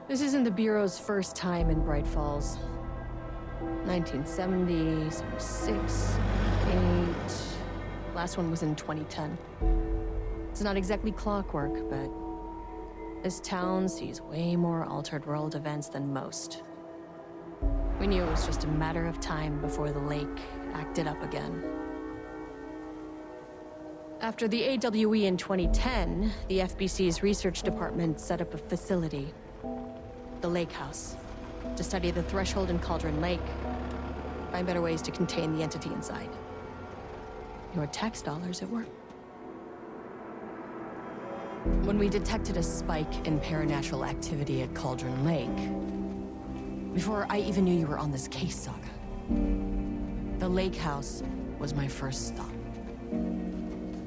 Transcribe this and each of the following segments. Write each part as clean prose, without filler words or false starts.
This isn't the Bureau's first time in Bright Falls. 1970, 76, 8... Last one was in 2010. It's not exactly clockwork, but this town sees way more altered world events than most. We knew it was just a matter of time before the lake acted up again. After the AWE in 2010, the FBC's research department set up a facility, the Lake House, to study the Threshold and Cauldron Lake, find better ways to contain the entity inside. Your tax dollars at work. When we detected a spike in paranatural activity at Cauldron Lake, before I even knew you were on this case, Saga, the Lake House was my first stop.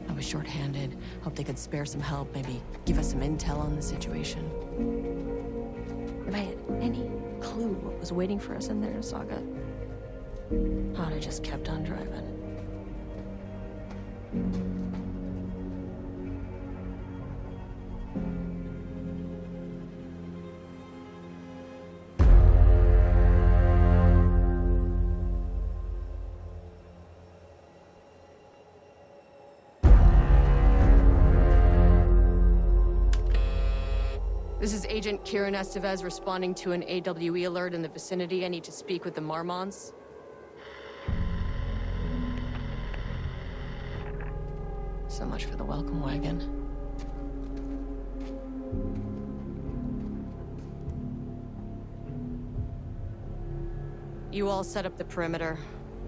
I was short-handed, hoped they could spare some help, maybe give us some intel on the situation. If I had any clue what was waiting for us in there, Saga, I'd have just kept on driving. This is Agent Kieran Estevez responding to an AWE alert in the vicinity. I need to speak with the Marmonts. So much for the welcome wagon. You all set up the perimeter.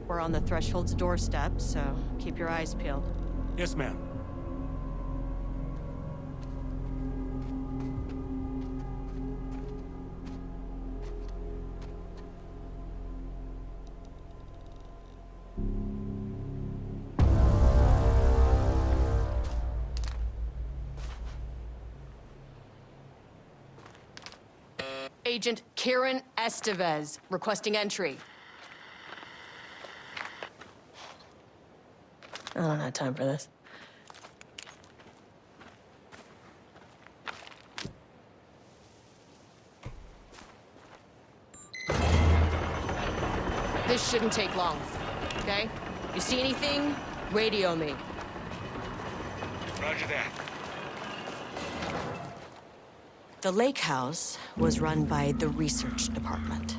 We're on the Threshold's doorstep, so keep your eyes peeled. Yes, ma'am. Agent Kieran Estevez, requesting entry. I don't have time for this. This shouldn't take long, okay? You see anything, radio me. Roger that. The Lake House was run by the research department.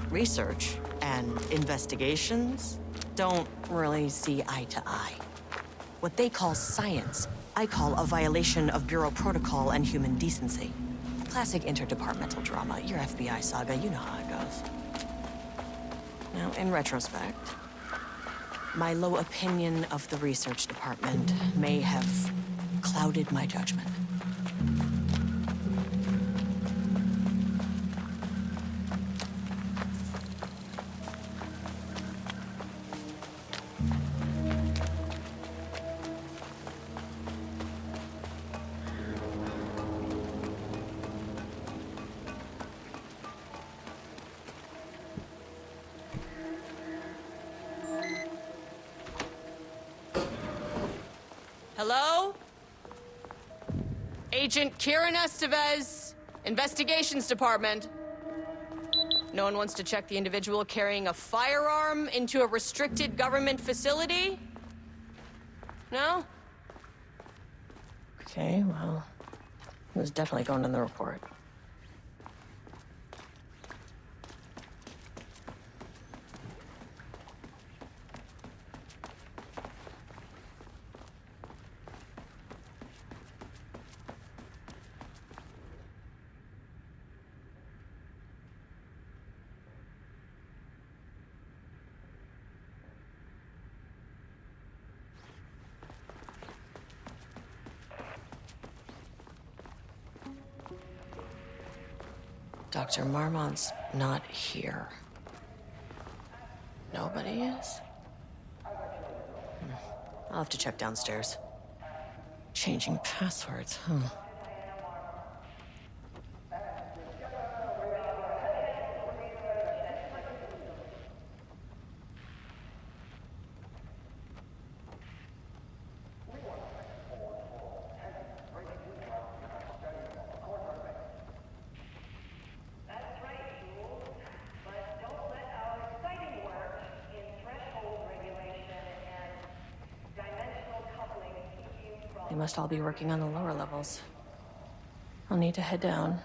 Research and investigations don't really see eye to eye. What they call science, I call a violation of Bureau protocol and human decency. Classic interdepartmental drama. Your FBI saga, you know how it goes. Now, in retrospect, my low opinion of the research department may have clouded my judgment. Hello? Agent Kieran Estevez, Investigations Department. No one wants to check the individual carrying a firearm into a restricted government facility? No? Okay, well, it was definitely going in the report. Dr. Marmont's not here. Nobody is? I'll have to check downstairs. Changing passwords, huh? They must all be working on the lower levels. I'll need to head down.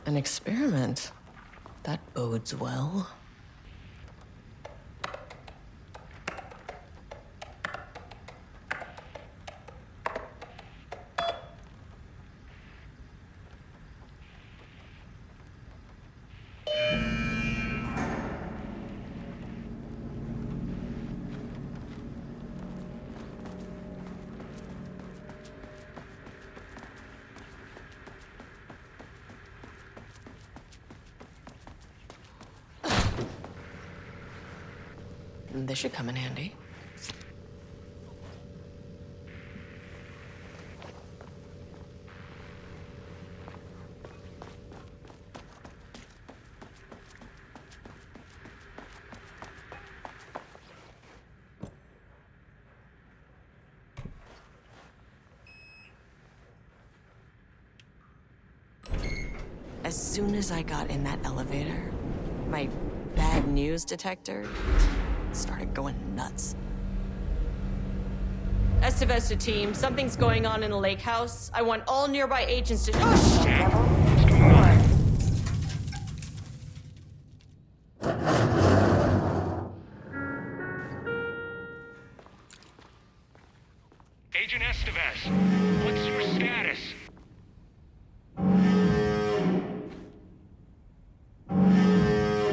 An experiment. That bodes well. This should come in handy. As soon as I got in that elevator, my bad news detector started going nuts. Estevez to team, something's going on in the lake house. I want all nearby agents to— oh, shit! What's going on? Agent Estevez, what's your status?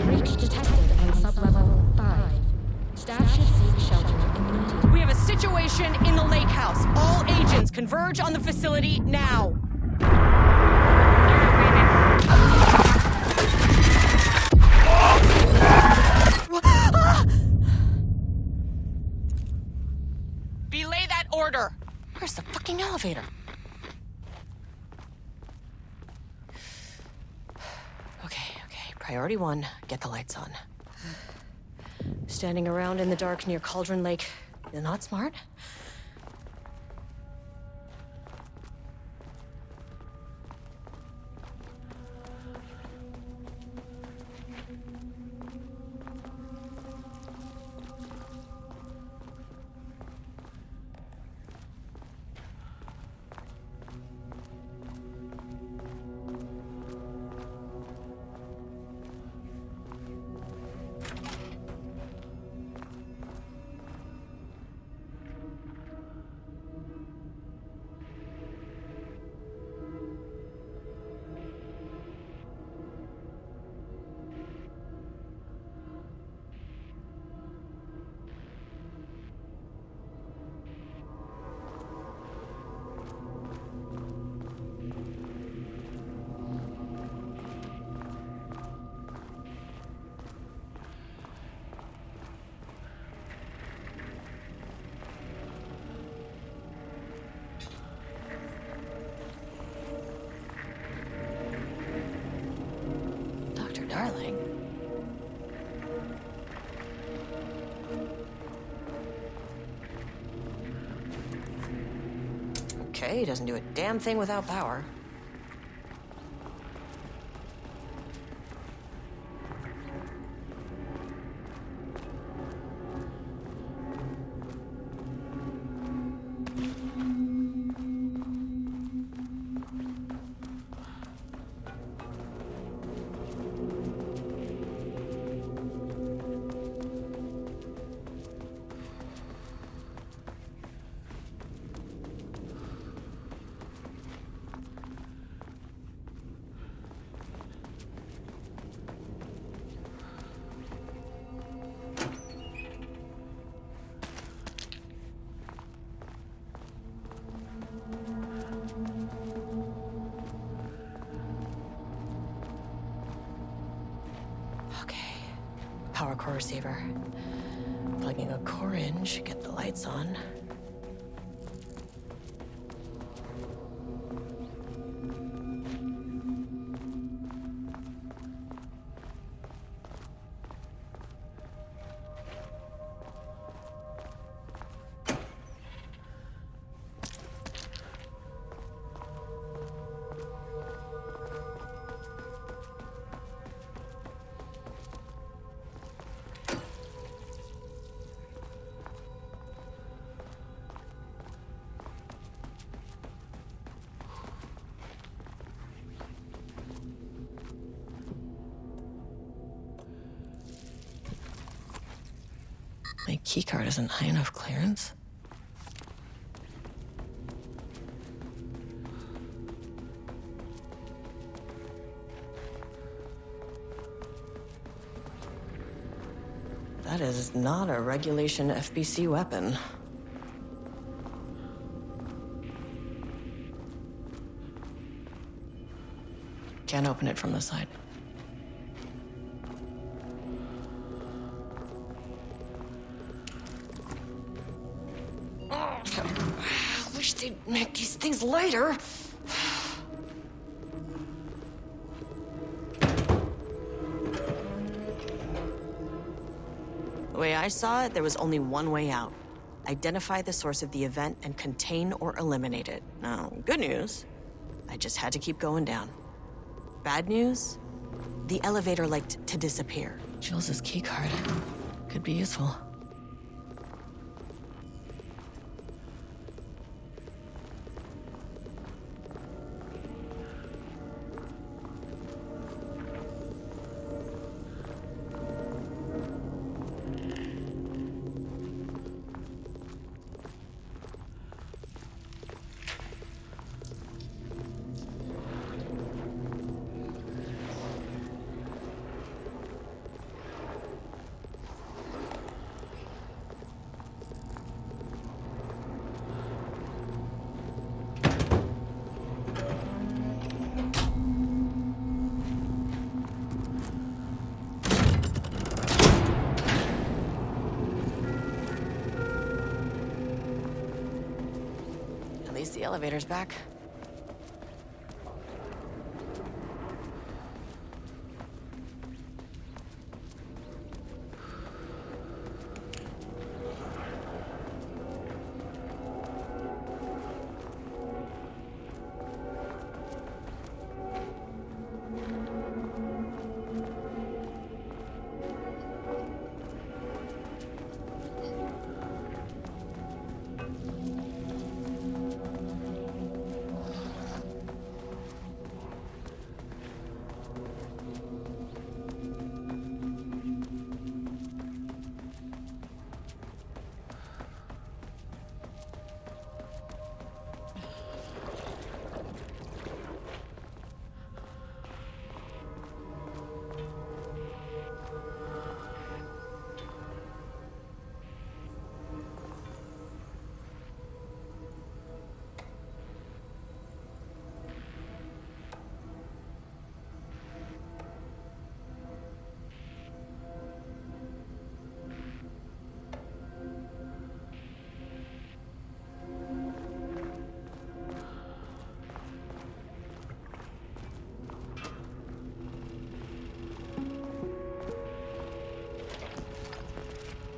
Breach detected on sublevel 5. Staff should seek shelter immediately. We have a situation in the lake house. All agents converge on the facility now. Belay that order. Where's the fucking elevator? Okay. Priority 1, get the lights on. Standing around in the dark near Cauldron Lake is not smart. Darling. Okay, doesn't do a damn thing without power. core receiver. Plugging a core in should get the lights on. My keycard isn't high enough clearance. That is not a regulation FBC weapon. Can't open it from the side. Wish they'd make these things lighter. The way I saw it, there was only one way out. Identify the source of the event and contain or eliminate it. Now, good news, I just had to keep going down. Bad news, the elevator liked to disappear. Jules' keycard could be useful. At least the elevator's back.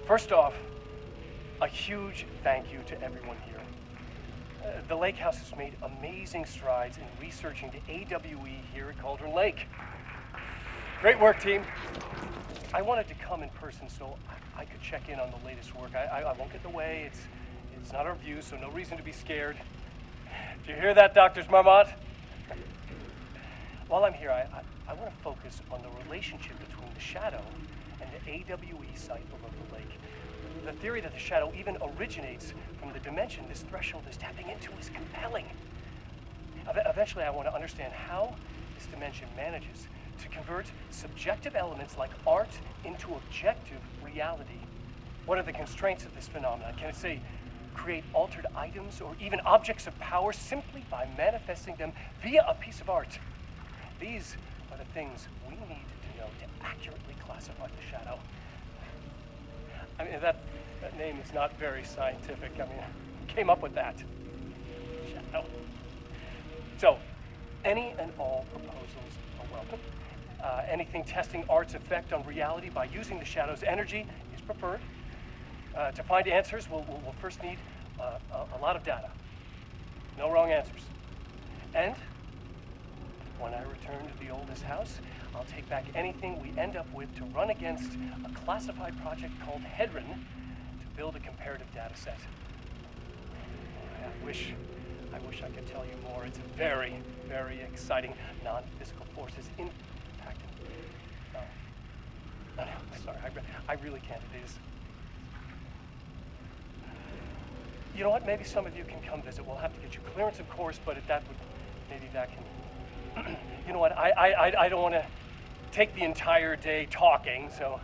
First off, a huge thank you to everyone here. The Lake House has made amazing strides in researching the AWE here at Cauldron Lake. Great work, team. I wanted to come in person so I could check in on the latest work. I won't get in the way. It's not our view, so no reason to be scared. Do you hear that, Doctors Marmont? While I'm here, I want to focus on the relationship between the Shadow and the AWE site below the lake. The theory that the Shadow even originates from the dimension this threshold is tapping into is compelling. Eventually, I want to understand how this dimension manages to convert subjective elements like art into objective reality. What are the constraints of this phenomenon? Can it, say, create altered items or even objects of power simply by manifesting them via a piece of art? These are the things we need to know to accurately classify the Shadow. I mean, that name is not very scientific. I mean, who came up with that? Shadow. So, any and all proposals are welcome. Anything testing art's effect on reality by using the shadow's energy is preferred. To find answers, we'll first need a lot of data. No wrong answers. And when I return to the oldest house, I'll take back anything we end up with to run against a classified project called Hedron to build a comparative data set. I wish I could tell you more. It's very, very exciting. Non-physical forces impacting. No, sorry, I really can't. It is. You know what? Maybe some of you can come visit. We'll have to get you clearance, of course, but maybe that can. You know what? I don't want to take the entire day talking. So,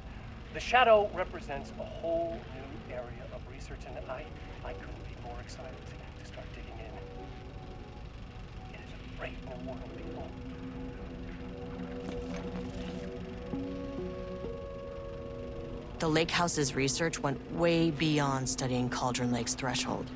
the shadow represents a whole new area of research, and I couldn't be more excited to start digging in. It is a great new world, people. The Lake House's research went way beyond studying Cauldron Lake's threshold.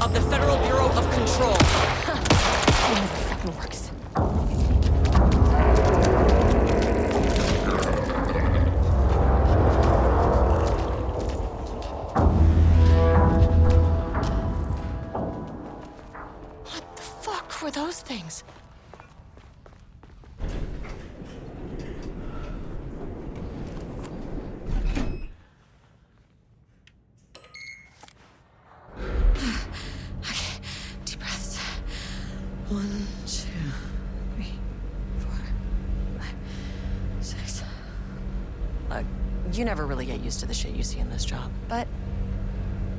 Of the Federal Bureau of Control. That works. What the fuck were those things? You never really get used to the shit you see in this job, but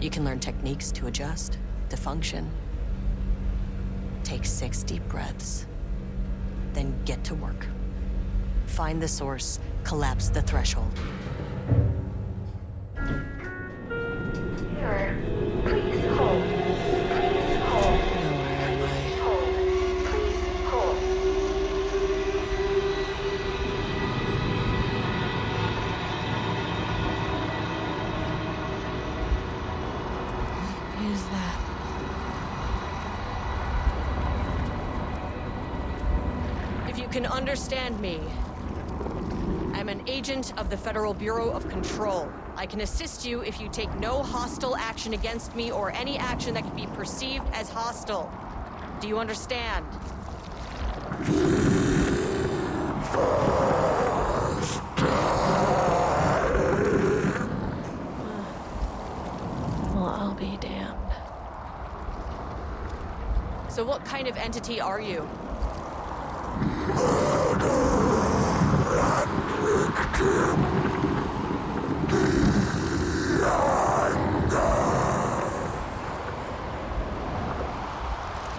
you can learn techniques to adjust, to function. Take 6 deep breaths, then get to work. Find the source, collapse the threshold. Sir, please hold. Please hold. Where am I? Hold. Please hold. What is that? If you can understand me, I'm an agent of the Federal Bureau of Control. I can assist you if you take no hostile action against me or any action that can be perceived as hostile. Do you understand? Well, I'll be damned. So what kind of entity are you?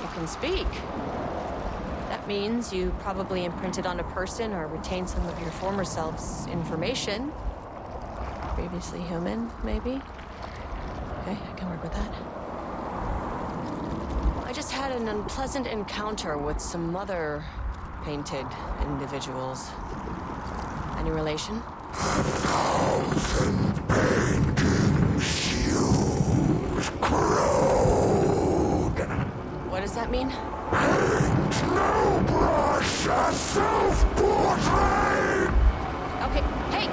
You can speak. That means you probably imprinted on a person or retained some of your former self's information. Previously human, maybe? Okay, I can work with that. I just had an unpleasant encounter with some other painted individuals. Any relation? 1,000 paintings used corrode. What does that mean? Paint no brush, a self-portrait. Okay, hey,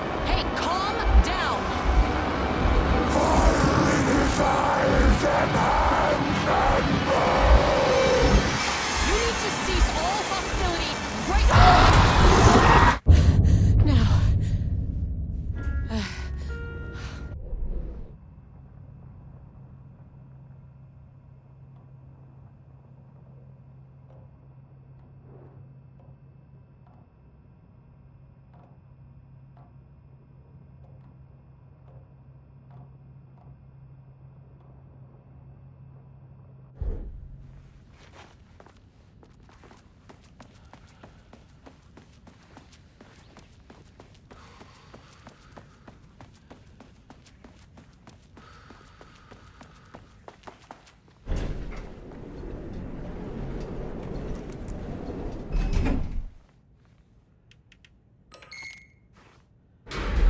calm down. Fire in his eyes and hands and bones. cease all hostility right now.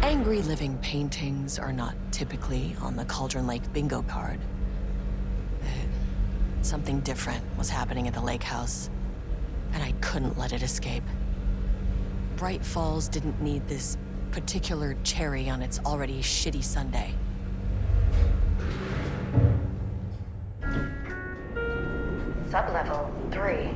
Angry living paintings are not typically on the Cauldron Lake bingo card. Something different was happening at the lake house, and I couldn't let it escape. Bright Falls didn't need this particular cherry on its already shitty sundae. Sublevel 3.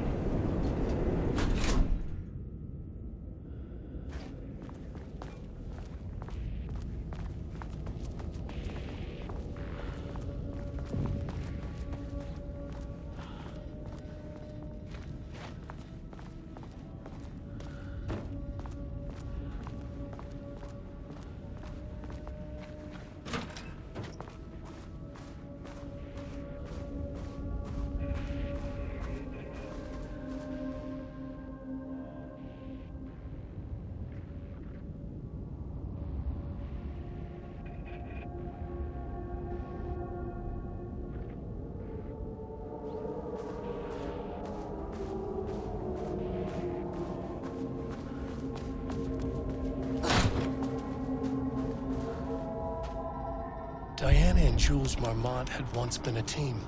Diana and Jules Marmont had once been a team.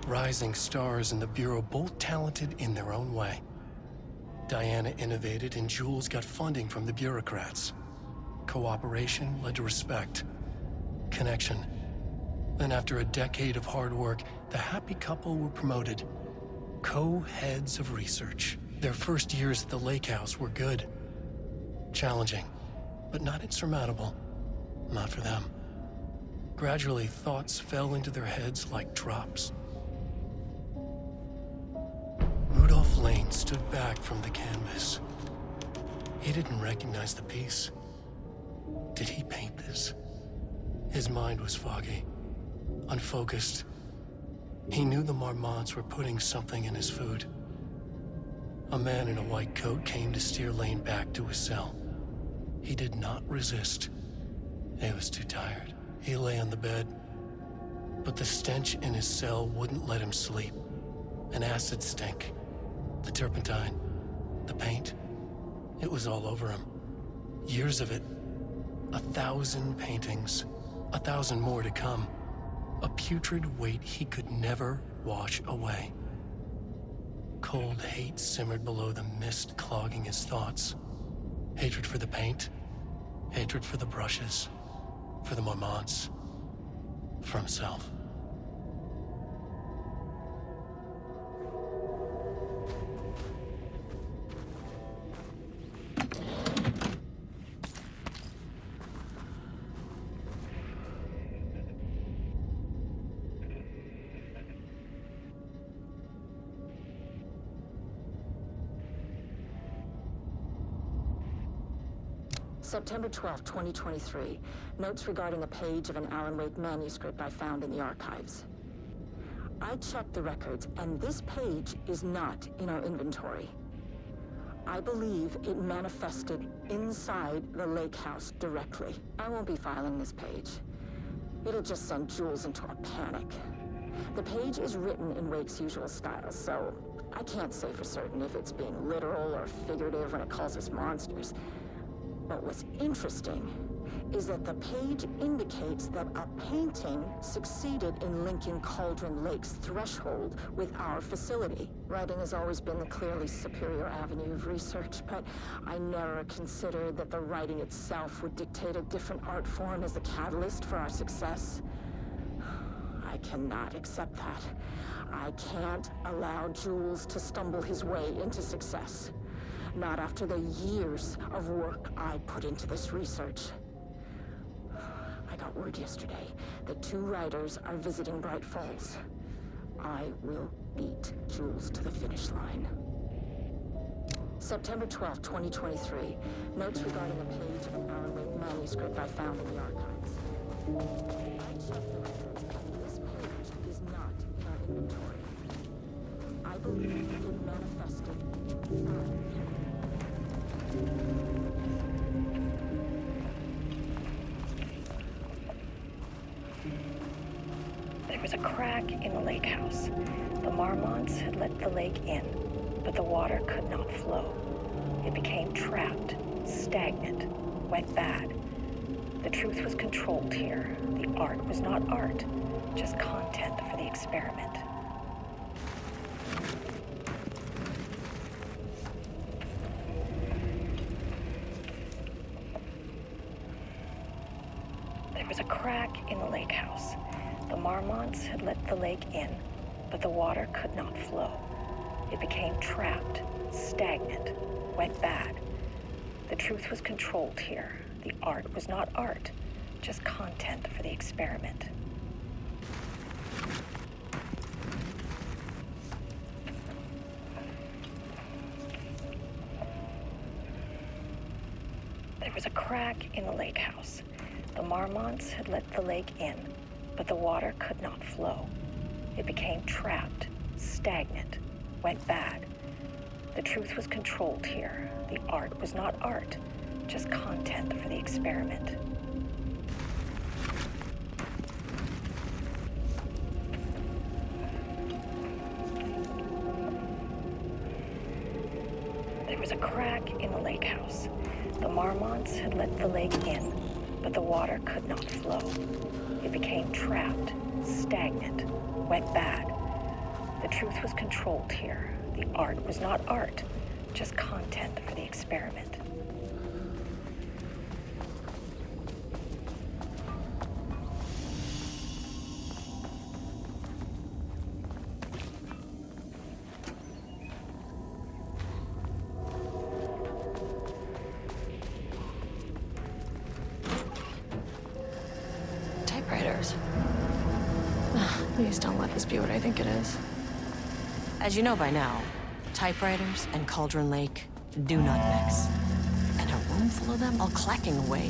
Rising stars in the Bureau, both talented in their own way. Diana innovated and Jules got funding from the bureaucrats. Cooperation led to respect. Connection. Then after a decade of hard work, the happy couple were promoted. Co-heads of research. Their first years at the lake house were good. Challenging, but not insurmountable. Not for them. Gradually, thoughts fell into their heads like drops. Rudolf Lane stood back from the canvas. He didn't recognize the piece. Did he paint this? His mind was foggy, unfocused. He knew the Marmonts were putting something in his food. A man in a white coat came to steer Lane back to his cell. He did not resist. He was too tired. He lay on the bed, but the stench in his cell wouldn't let him sleep. An acid stink, the turpentine, the paint, it was all over him. Years of it, 1,000 paintings, 1,000 more to come. A putrid weight he could never wash away. Cold hate simmered below the mist clogging his thoughts. Hatred for the paint, hatred for the brushes, for the Marmonts, for himself. September 12, 2023. Notes regarding a page of an Alan Wake manuscript I found in the archives. I checked the records, and this page is not in our inventory. I believe it manifested inside the lake house directly. I won't be filing this page. It'll just send Jules into a panic. The page is written in Wake's usual style, so I can't say for certain if it's being literal or figurative when it calls us monsters. But what's interesting is that the page indicates that a painting succeeded in linking Cauldron Lake's threshold with our facility. Writing has always been the clearly superior avenue of research, but I never considered that the writing itself would dictate a different art form as the catalyst for our success. I cannot accept that. I can't allow Jules to stumble his way into success. Not after the years of work I put into this research. I got word yesterday that 2 writers are visiting Bright Falls. I will beat Jules to the finish line. September 12, 2023. Notes regarding a page of an Alan Wake manuscript I found in the archives. I checked the records, and this page is not in our inventory. I believe it manifested. There was a crack in the lake house. The Marmonts had let the lake in, but the water could not flow. It became trapped, stagnant, went bad. The truth was controlled here. The art was not art, just content for the experiment. There was a crack in the lake house. The Marmonts had let the lake in, but the water could not flow. It became trapped, stagnant, went bad. The truth was controlled here. The art was not art, just content for the experiment. There was a crack in the lake house. The Marmonts had let the lake in, but the water could not flow. It became trapped, stagnant, went bad. The truth was controlled here. The art was not art, just content for the experiment. There was a crack in the lake house. The Marmonts had let the lake in, but the water could not flow. It became trapped, stagnant, went bad. The truth was controlled here. The art was not art, just content for the experiment. Typewriters. Please don't let this be what I think it is. As you know by now, typewriters and Cauldron Lake do not mix. And a room full of them all clacking away.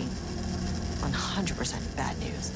100% bad news.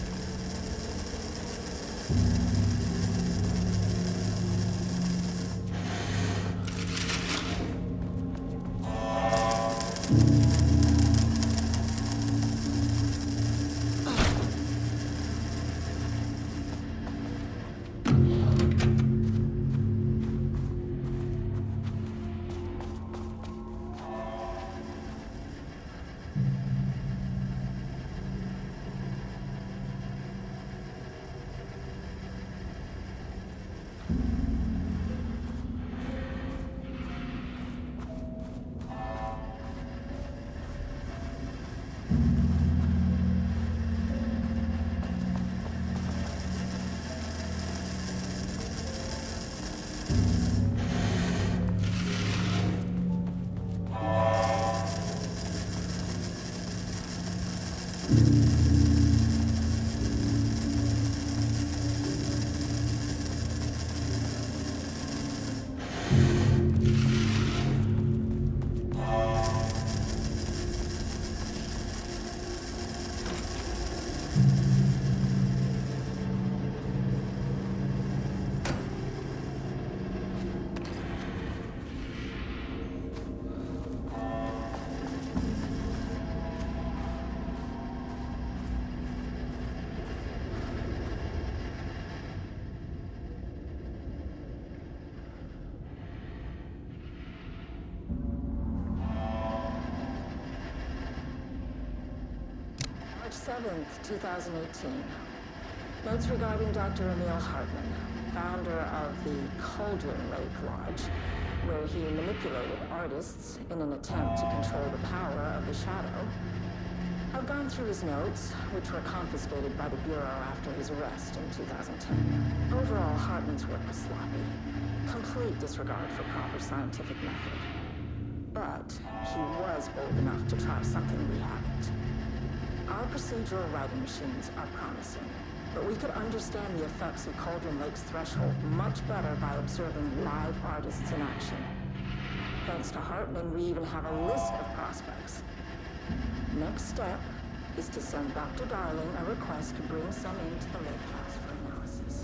March 7th, 2018. Notes regarding Dr. Emil Hartman, founder of the Cauldron Lake Lodge, where he manipulated artists in an attempt to control the power of the shadow. I've gone through his notes, which were confiscated by the Bureau after his arrest in 2010. Overall, Hartman's work was sloppy. Complete disregard for proper scientific method. But he was old enough to try something we haven't. Our procedural writing machines are promising, but we could understand the effects of Cauldron Lake's threshold much better by observing live artists in action. Thanks to Hartman, we even have a list of prospects. Next step is to send Dr. Darling a request to bring some into the lake house for analysis.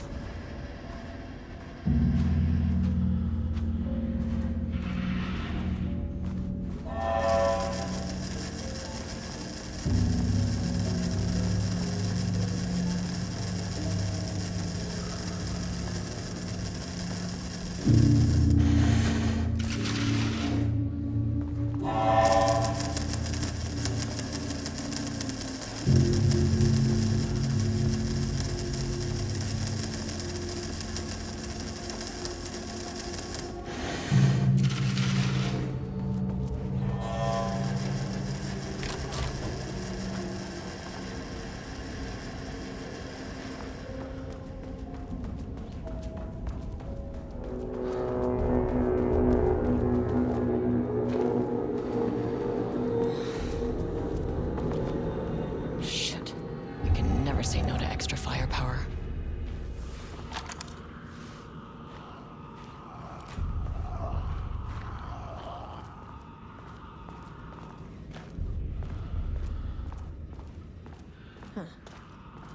Say no to extra firepower.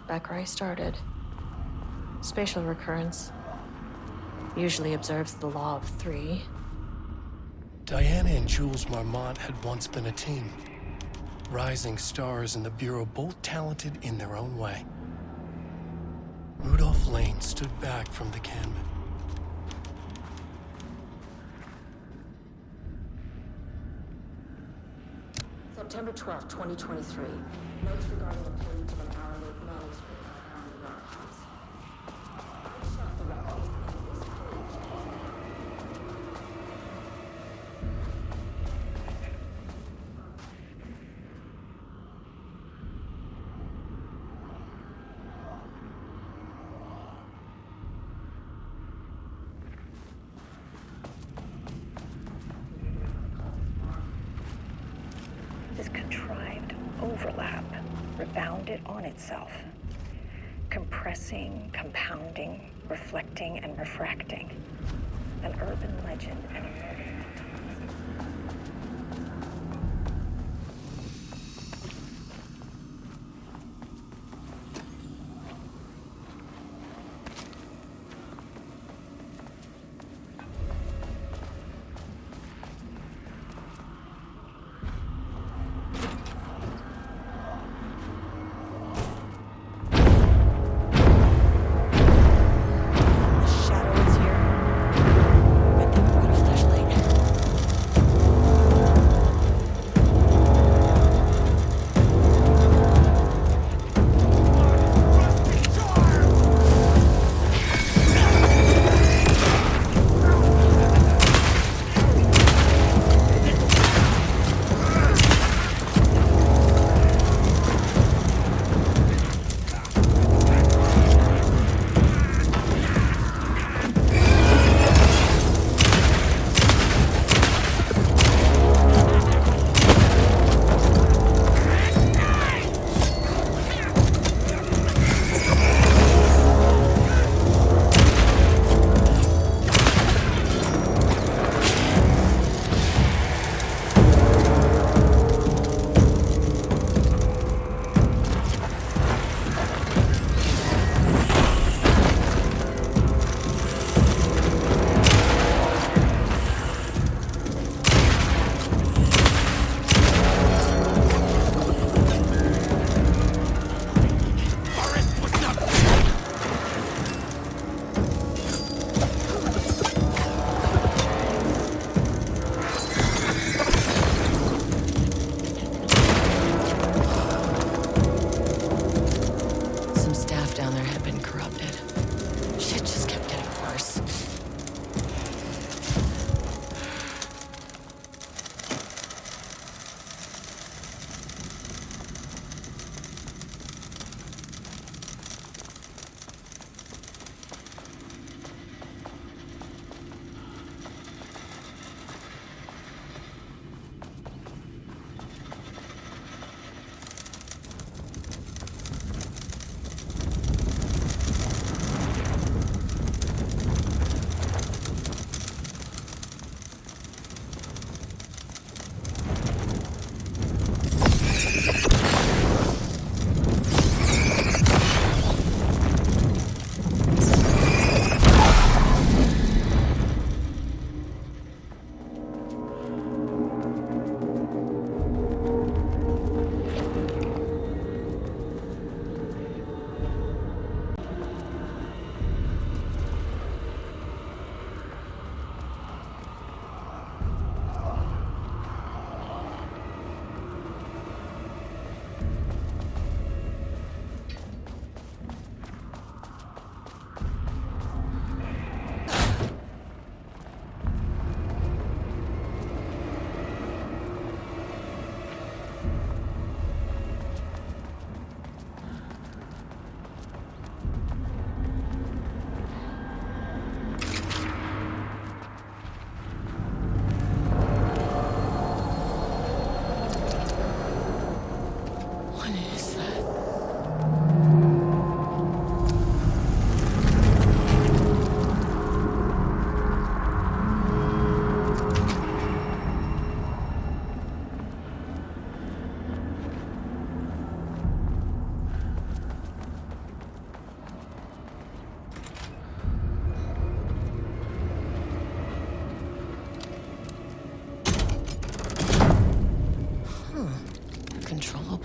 Back where I started. Spatial recurrence. Usually observes the law of 3. Diana and Jules Marmont had once been a team. Rising stars in the Bureau, both talented in their own way. Rudolf Lane stood back from the cannon. September 12, 2023. Notes regarding the page of an hour-late manuscript found in the archives. I checked the records, and this page This contrived overlap rebounded on itself, compressing, compounding, reflecting, and refracting. An urban legend and a motive. The shadow is here. Bet they brought a flashlight.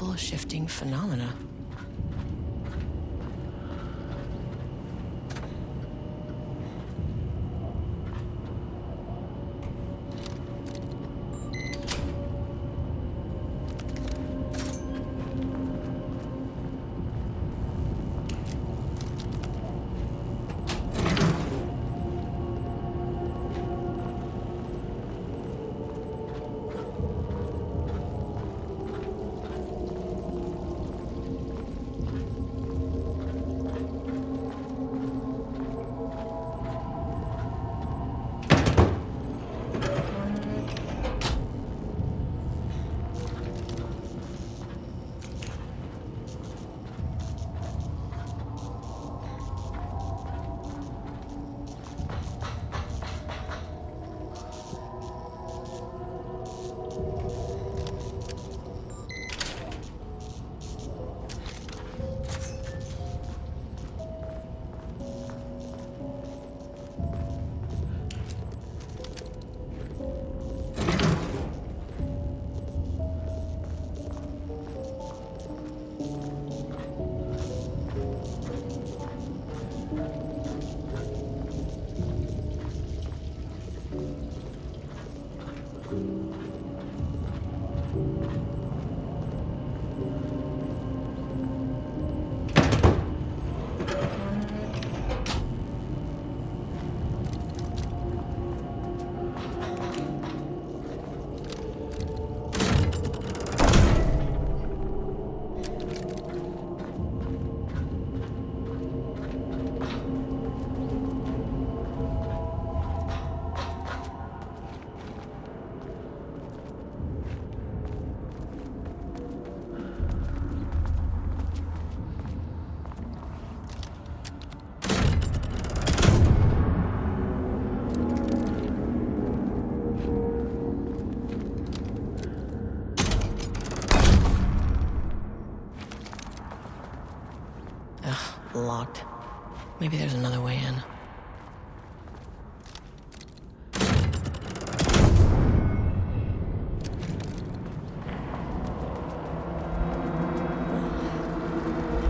Multiple shifting phenomena. Locked. Maybe there's another way in.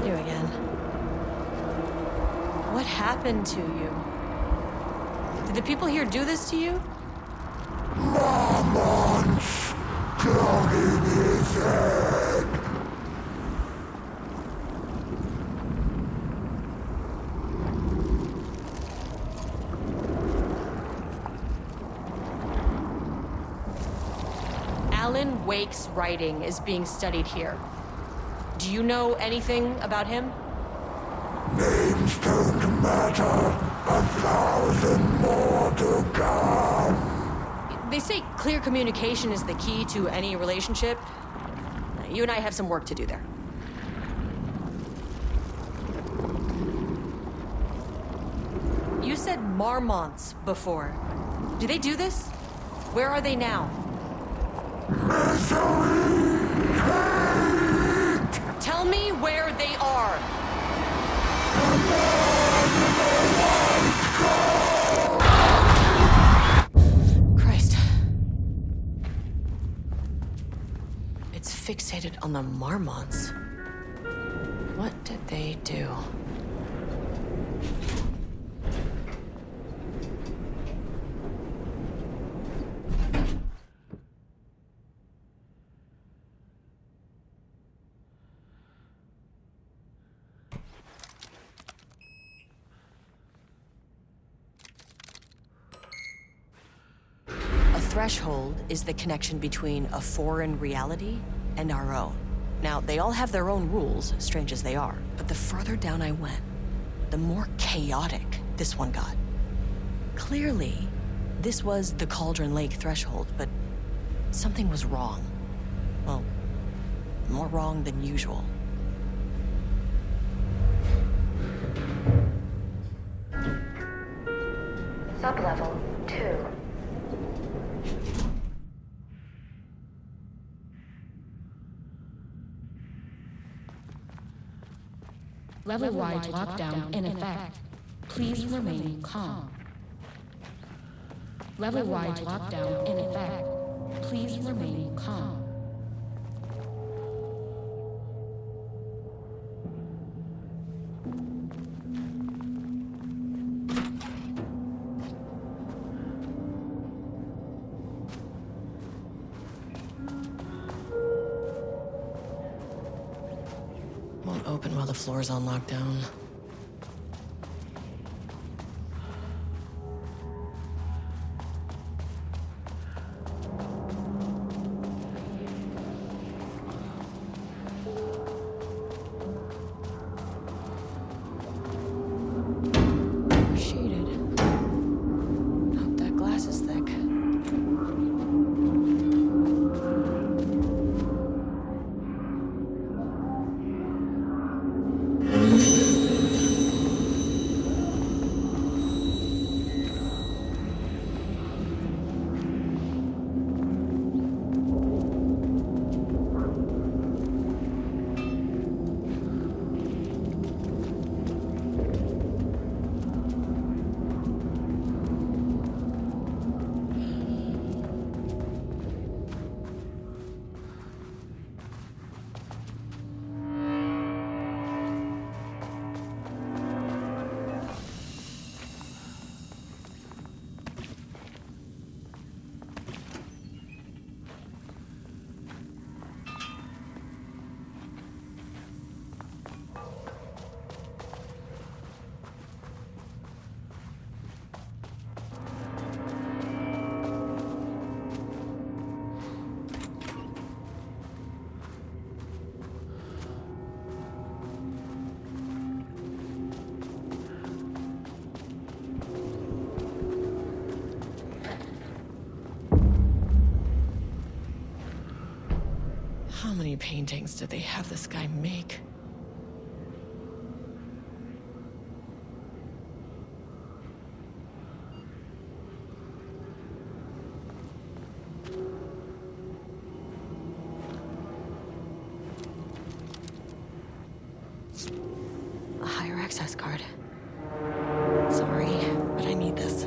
You again. What happened to you? Did the people here do this to you? Marmont's clouding his head. Alan Wake's writing is being studied here. Do you know anything about him? Names don't matter. 1,000 more to come. They say clear communication is the key to any relationship. You and I have some work to do there. You said Marmonts before. Do they do this? Where are they now? Misery, hate. Tell me where they are. Christ. It's fixated on the Marmonts. What did they do? Threshold is the connection between a foreign reality and our own. Now, they all have their own rules, strange as they are, but the further down I went, the more chaotic this one got. Clearly, this was the Cauldron Lake threshold, but something was wrong. Well, more wrong than usual. Sublevel 2. Level-wide lockdown in effect. Please remain calm. Level-wide lockdown in effect. Please remain calm. Don't open while the floor's on lockdown. Shaded. Hope that glass is thick. How many paintings did they have this guy make? A higher access card. Sorry, but I need this.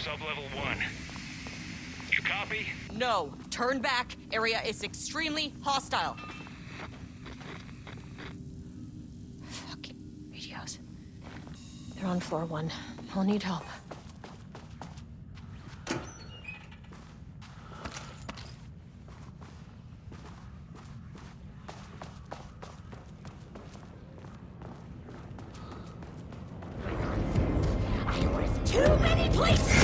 Sublevel 1. You copy? No. Turn back. Area is extremely hostile. Fucking radios. They're on floor 1. I'll need help. Too many places!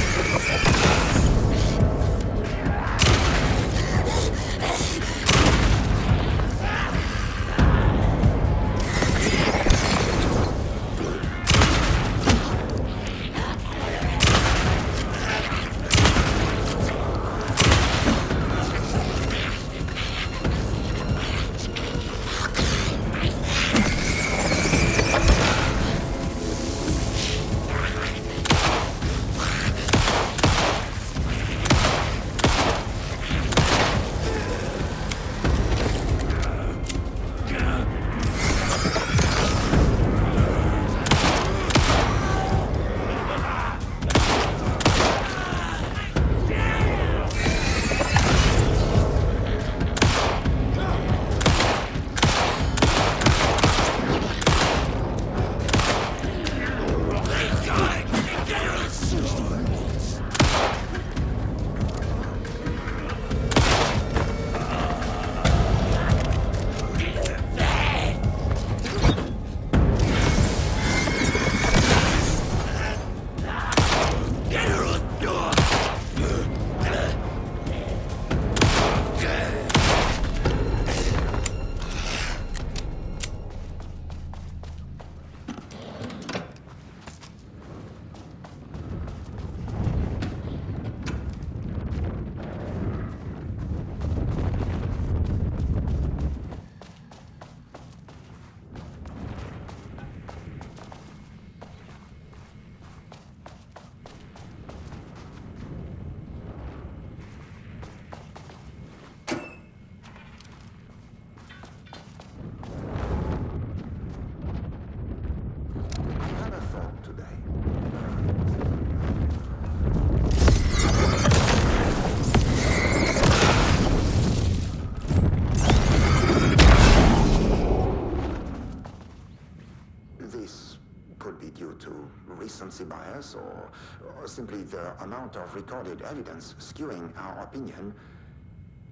recency bias or simply the amount of recorded evidence skewing our opinion.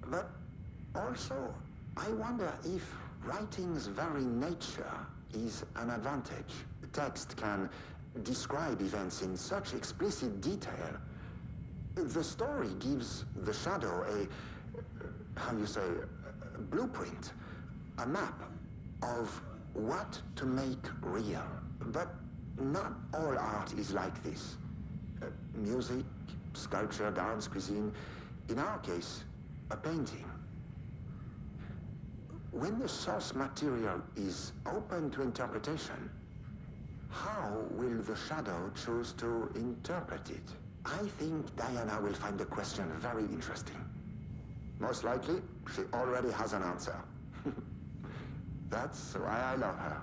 But also, I wonder if writing's very nature is an advantage. Text can describe events in such explicit detail. The story gives the shadow a blueprint, a map of what to make real. But not all art is like this. Music, sculpture, dance, cuisine. In our case, a painting. When the source material is open to interpretation, how will the shadow choose to interpret it? I think Diana will find the question very interesting. Most likely, she already has an answer. That's why I love her.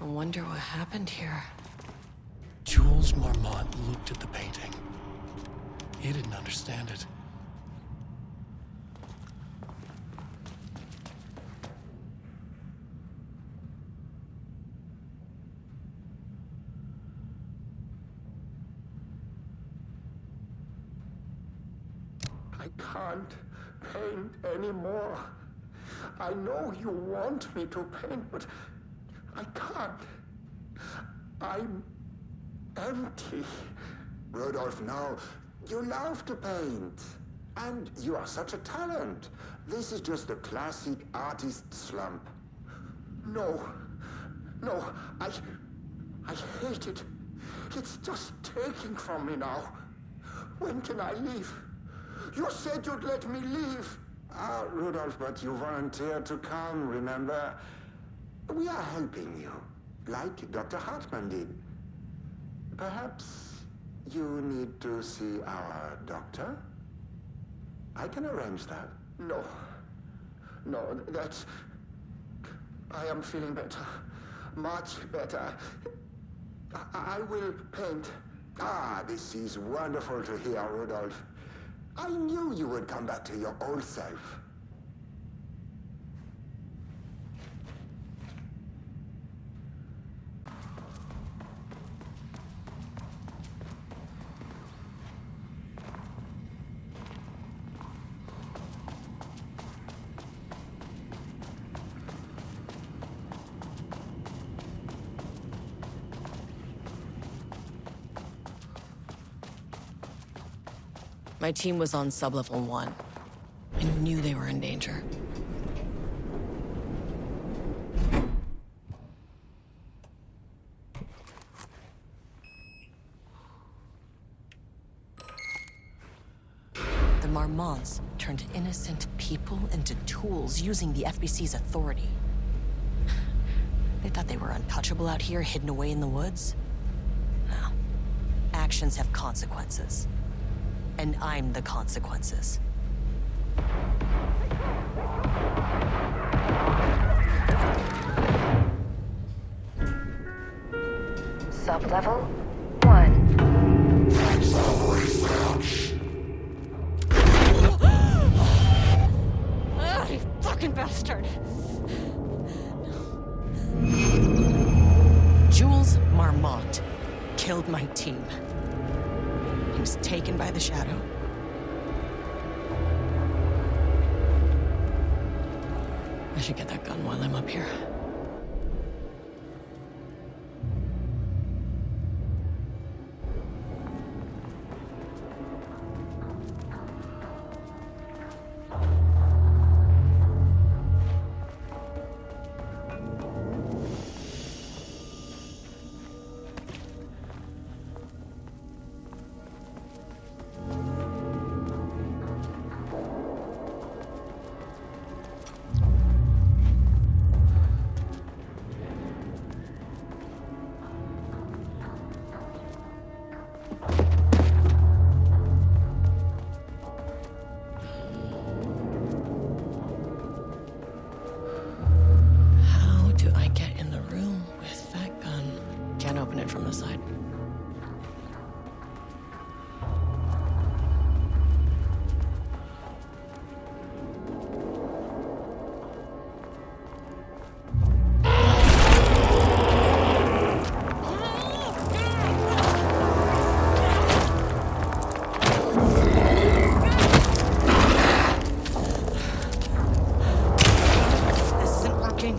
I wonder what happened here. Jules Marmont looked at the painting. He didn't understand it. I can't paint anymore. I know you want me to paint, but I can't. I'm empty. Rudolf, no. You love to paint. And you are such a talent. This is just the classic artist slump. No. No, I hate it. It's just taking from me now. When can I leave? You said you'd let me leave. Ah, Rudolf, but you volunteered to come, remember? We are helping you, like Dr. Hartman did. Perhaps you need to see our doctor? I can arrange that. No. No, that's... I am feeling better. Much better. I will paint. Ah, this is wonderful to hear, Rudolf. I knew you would come back to your old self. My team was on sublevel 1. I knew they were in danger. The Marmonts turned innocent people into tools using the FBC's authority. They thought they were untouchable out here, hidden away in the woods. No. Actions have consequences. And I'm the consequences. Sublevel 1. Ah, you fucking bastard! Jules Marmont killed my team. He was taken by the shadow. I should get that gun while I'm up here. From the side. This isn't working.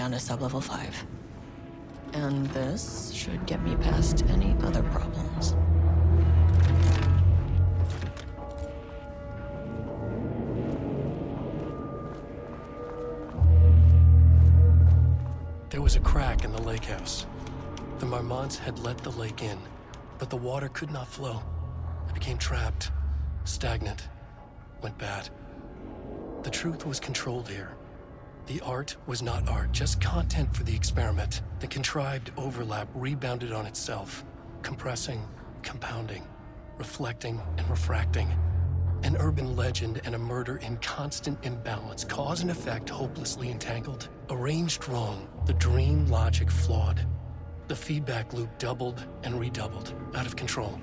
down to sub-level 5. And this should get me past any other problems. There was a crack in the lake house. The Marmonts had let the lake in, but the water could not flow. It became trapped, stagnant, went bad. The truth was controlled here. The art was not art, just content for the experiment. The contrived overlap rebounded on itself, compressing, compounding, reflecting and refracting. An urban legend and a murder in constant imbalance, cause and effect hopelessly entangled. Arranged wrong, the dream logic flawed. The feedback loop doubled and redoubled, out of control.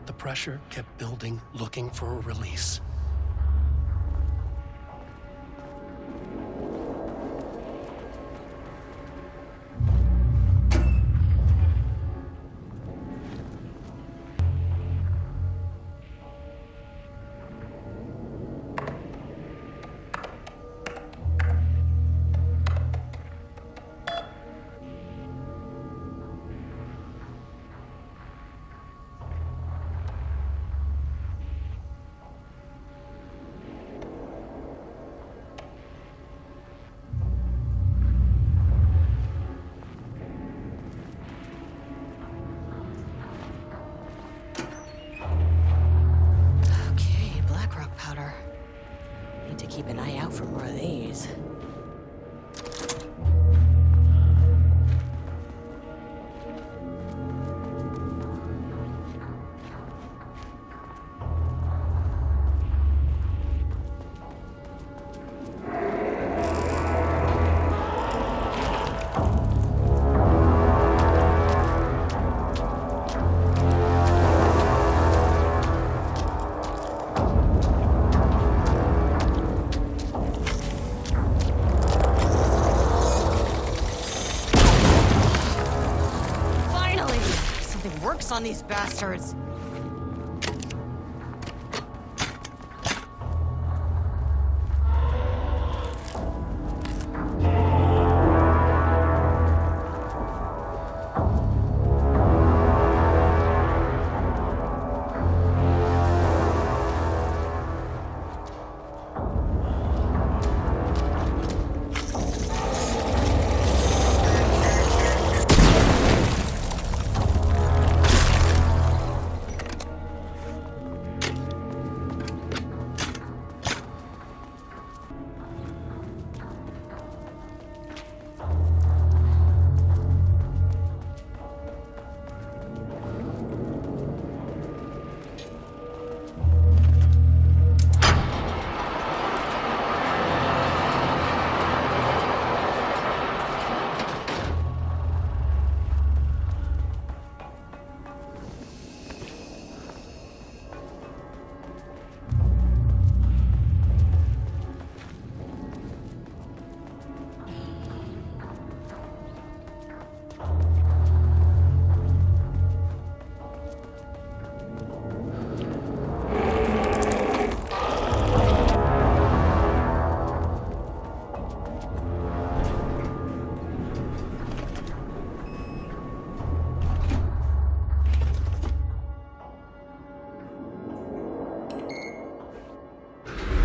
The pressure kept building, looking for a release. Keep an eye out for more of these. On these bastards.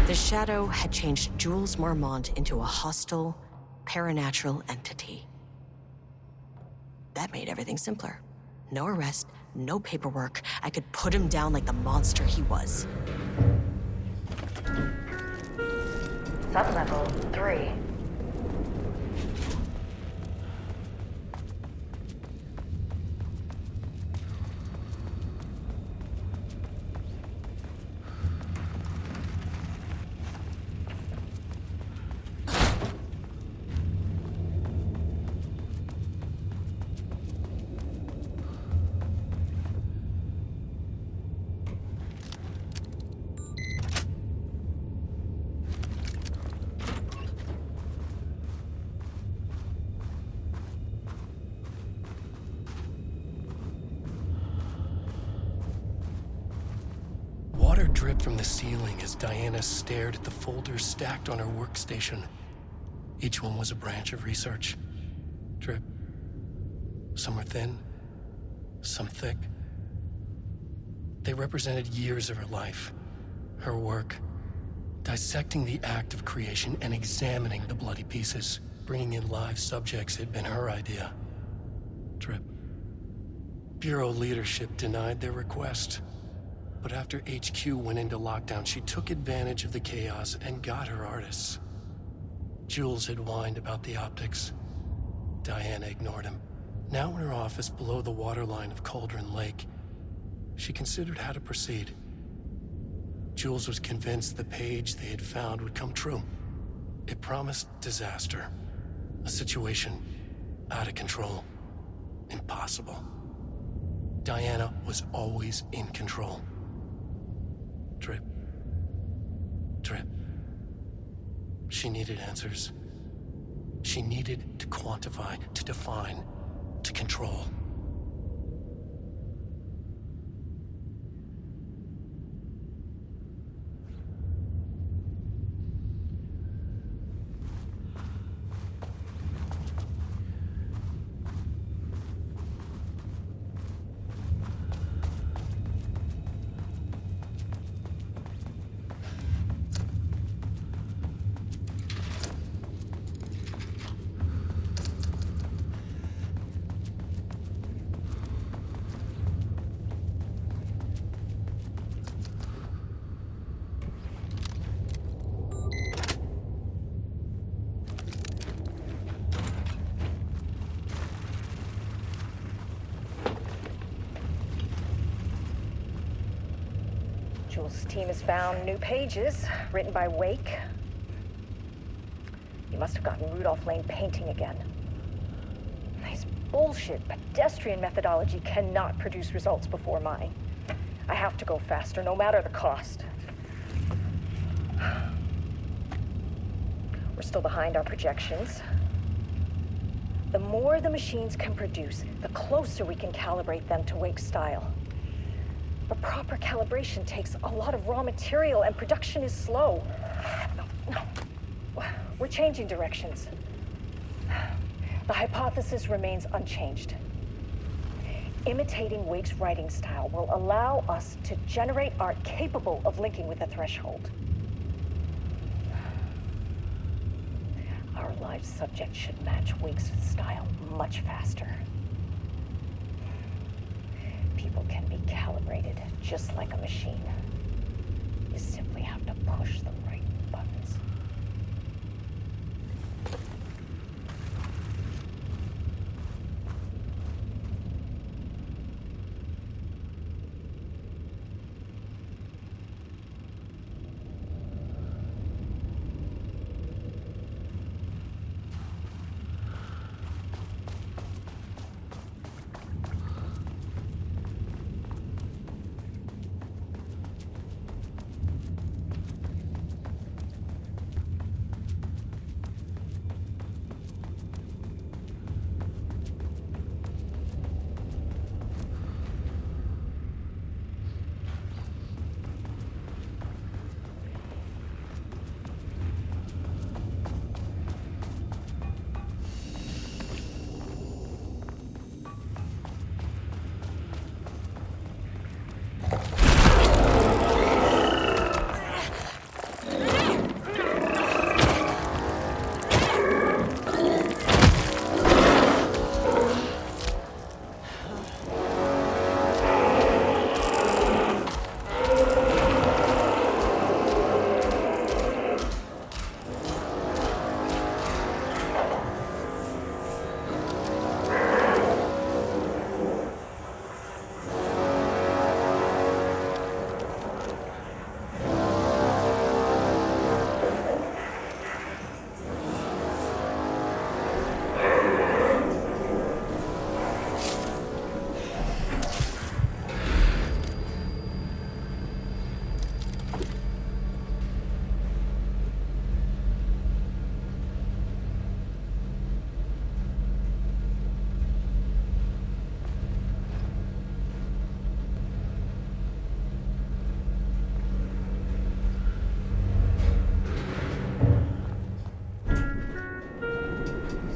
The Shadow had changed Jules Marmont into a hostile, paranatural entity. That made everything simpler. No arrest, no paperwork. I could put him down like the monster he was. Sublevel 3. Water dripped from the ceiling as Diana stared at the folders stacked on her workstation. Each one was a branch of research. Drip. Some were thin, some thick. They represented years of her life, her work, dissecting the act of creation and examining the bloody pieces. Bringing in live subjects had been her idea. Drip. Bureau leadership denied their request. But after HQ went into lockdown, she took advantage of the chaos and got her artists. Jules had whined about the optics. Diana ignored him. Now in her office below the waterline of Cauldron Lake, she considered how to proceed. Jules was convinced the page they had found would come true. It promised disaster. A situation out of control. Impossible. Diana was always in control. Drip. Drip. She needed answers. She needed to quantify, to define, to control. Jules' team has found new pages written by Wake. You must have gotten Rudolf Lane painting again. His bullshit pedestrian methodology cannot produce results before mine. I have to go faster, no matter the cost. We're still behind our projections. The more the machines can produce, the closer we can calibrate them to Wake's style. But proper calibration takes a lot of raw material, and production is slow. No. We're changing directions. The hypothesis remains unchanged. Imitating Wake's writing style will allow us to generate art capable of linking with the threshold. Our live subject should match Wake's style much faster. People can be calibrated just like a machine. You simply have to push the right buttons.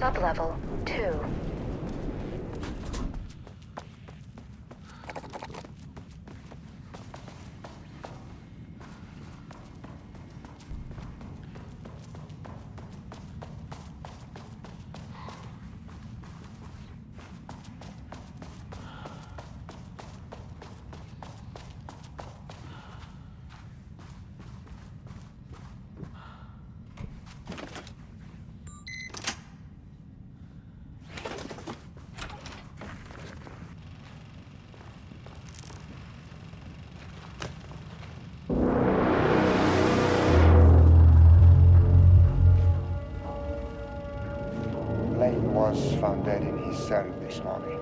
Sublevel 2. too. Lane was found dead in his cell this morning.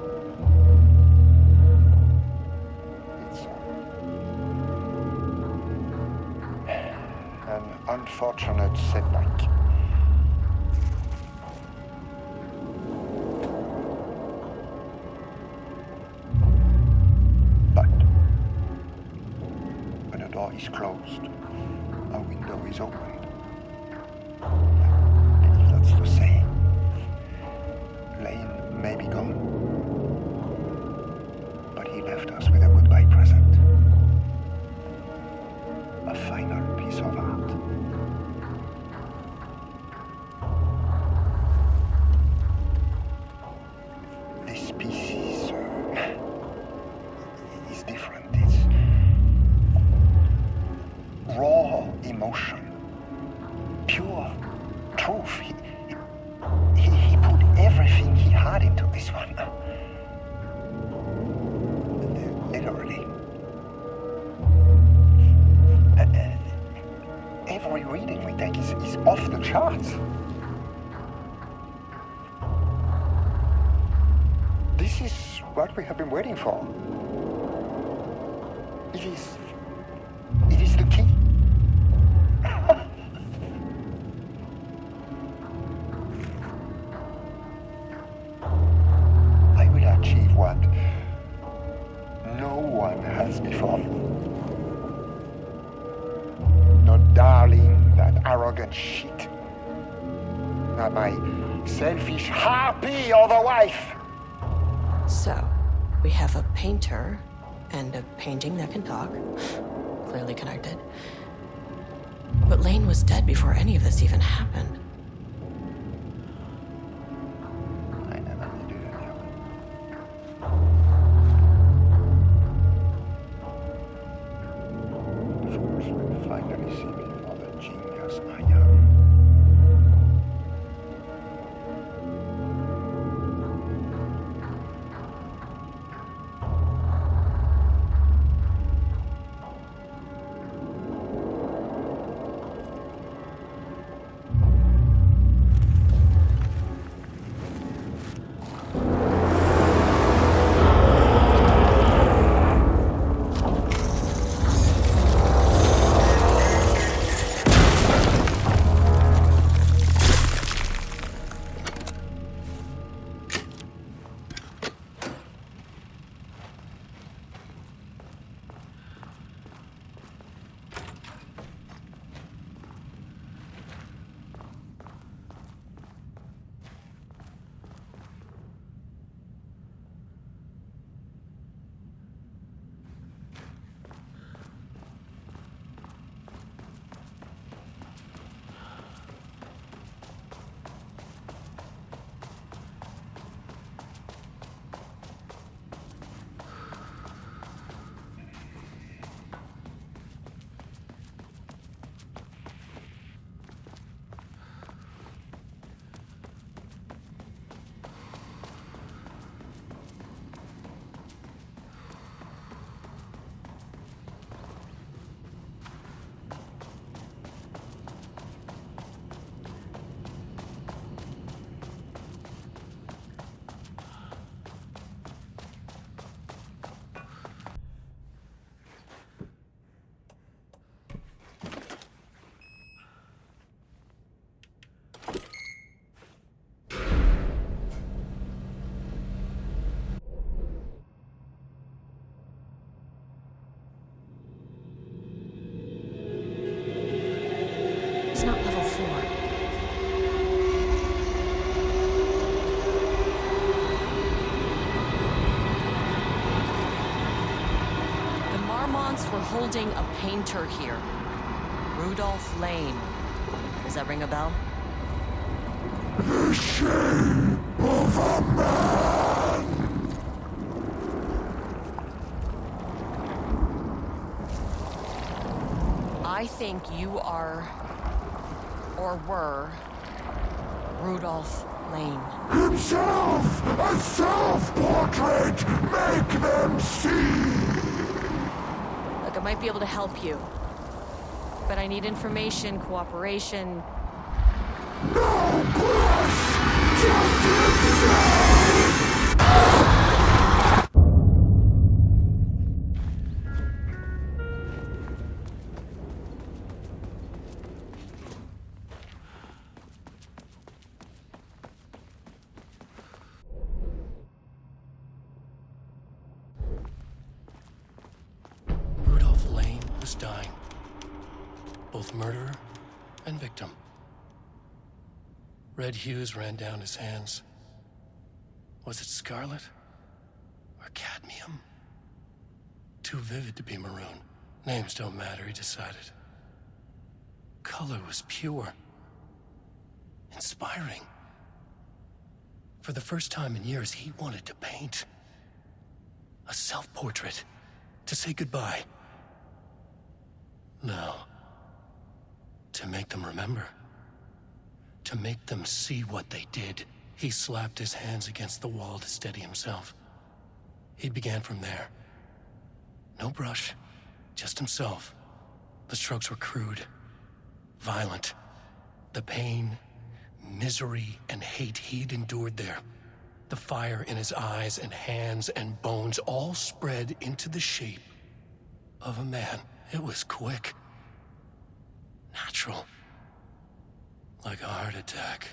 It's an unfortunate setback. But when a door is closed, a window is opened. That's the saying. Lane may be gone, but he left us with a goodbye present. A final piece of art. This piece is different. It's raw emotion, pure truth. He put everything he had into this one. Literally. Every reading we take is off the charts. This is what we have been waiting for. It is the key. I will achieve what no one has before. Not darling, that arrogant shit. Not my selfish harpy or the wife. So, we have a painter and a painting that can talk. Clearly connected. But Lane was dead before any of this even happened. I never knew that. Fools will finally see me for the genius I am. Marmonts were holding a painter here. Rudolf Lane. Does that ring a bell? The shame of a man! I think you are, or were, Rudolf Lane. Himself! A self-portrait! Make them see! Look, I might be able to help you. But I need information, cooperation. No push! Just insane! Rudolf Lane was dying. Both murderer and victim. Red hues ran down his hands. Was it scarlet or cadmium? Too vivid to be maroon. Names don't matter, he decided. Color was pure. Inspiring. For the first time in years, he wanted to paint. A self-portrait. To say goodbye. No. To make them remember. To make them see what they did. He slapped his hands against the wall to steady himself. He began from there. No brush, just himself. The strokes were crude, violent. The pain, misery, and hate he'd endured there. The fire in his eyes and hands and bones all spread into the shape of a man. It was quick. Natural. Like a heart attack.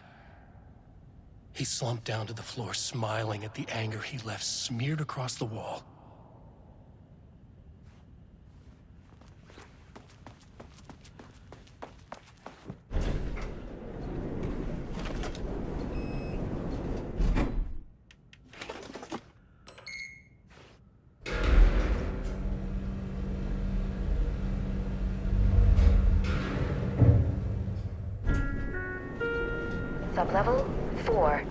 He slumped down to the floor, smiling at the anger he left smeared across the wall. Sublevel 4.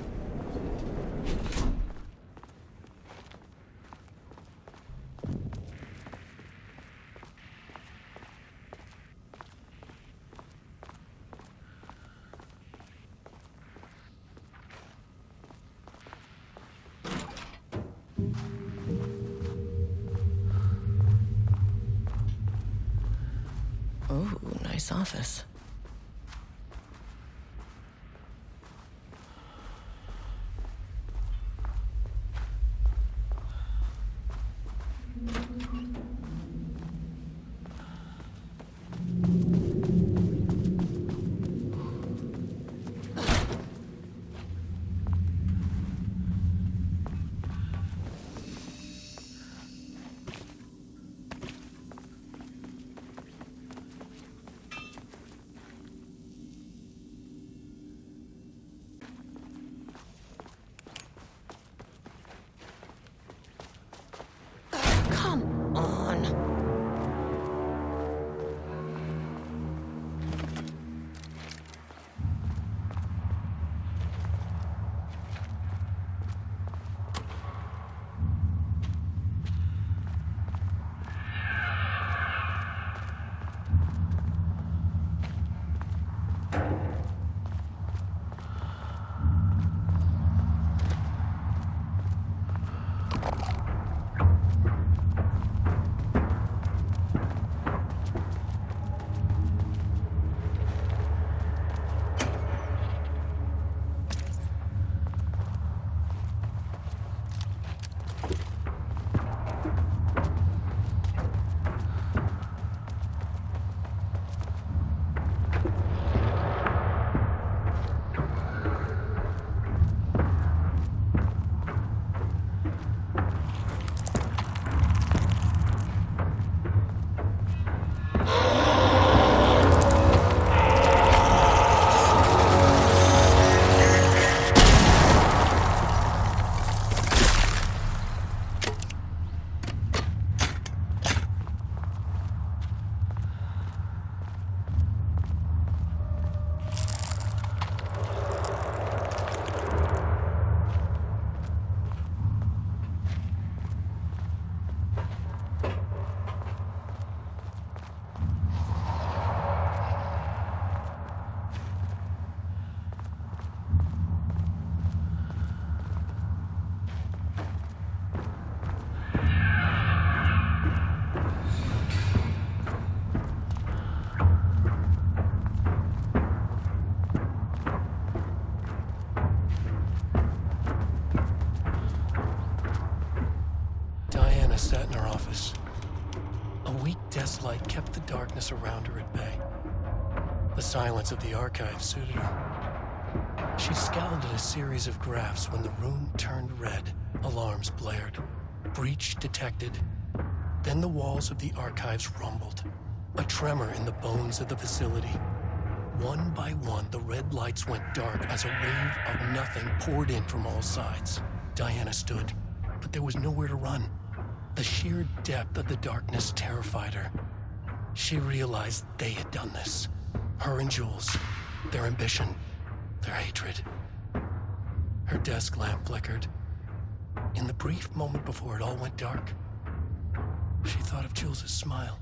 Ooh, nice office. sat in her office. A weak desk light kept the darkness around her at bay. The silence of the archive suited her. She scowled at a series of graphs when the room turned red. Alarms blared. Breach detected. Then the walls of the archives rumbled. A tremor in the bones of the facility. One by one, the red lights went dark as a wave of nothing poured in from all sides. Diana stood, but there was nowhere to run. The sheer depth of the darkness terrified her. She realized they had done this. Her and Jules. Their ambition. Their hatred. Her desk lamp flickered. In the brief moment before it all went dark, she thought of Jules' smile.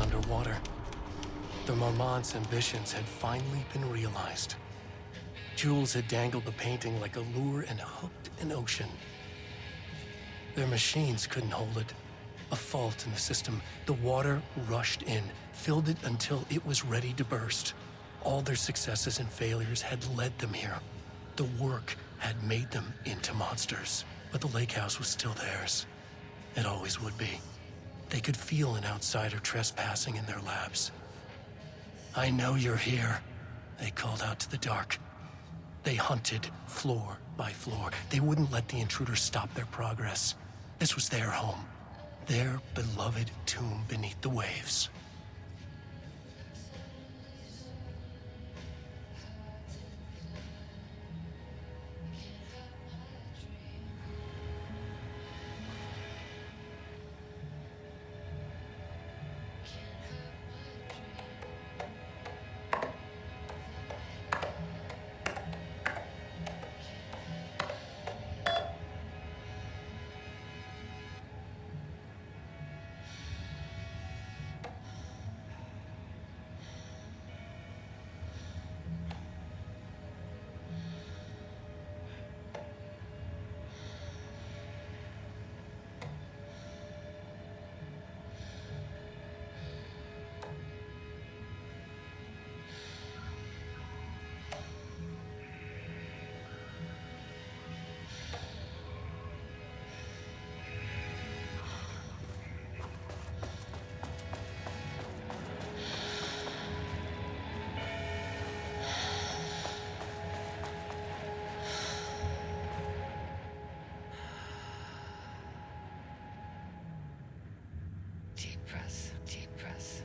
underwater. The Marmont's ambitions had finally been realized. Jules had dangled the painting like a lure and hooked an ocean. Their machines couldn't hold it. A fault in the system. The water rushed in, filled it until it was ready to burst. All their successes and failures had led them here. The work had made them into monsters, but the lake house was still theirs. It always would be. They could feel an outsider trespassing in their labs. "I know you're here," they called out to the dark. They hunted floor by floor. They wouldn't let the intruders stop their progress. This was their home, their beloved tomb beneath the waves. Deep breath.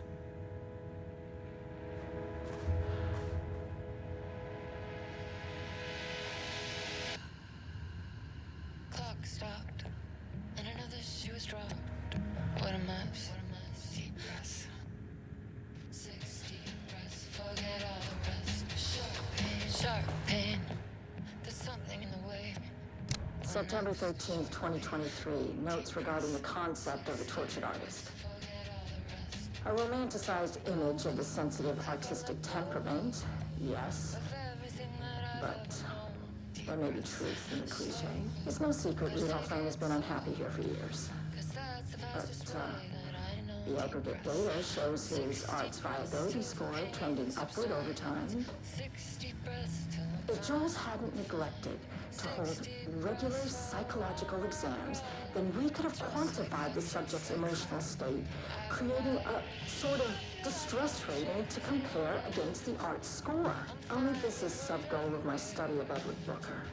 Clock stopped, and another shoe was dropped. What a mess. Deep breath. 6 deep breaths, forget all the rest. Sharp pain. There's something in the way. September 13th, 2023. Notes regarding the concept of the tortured artist. A romanticized image of the sensitive artistic temperament, yes. But there may be truth in the cliche. It's no secret Rudolf has been unhappy here for years. But the aggregate data shows his art's viability score trending upward over time. If Jules hadn't neglected to hold regular psychological exams, then we could have quantified the subject's emotional state, creating a sort of distress rating to compare against the art's score. Only this is sub-goal of my study of Edward Booker.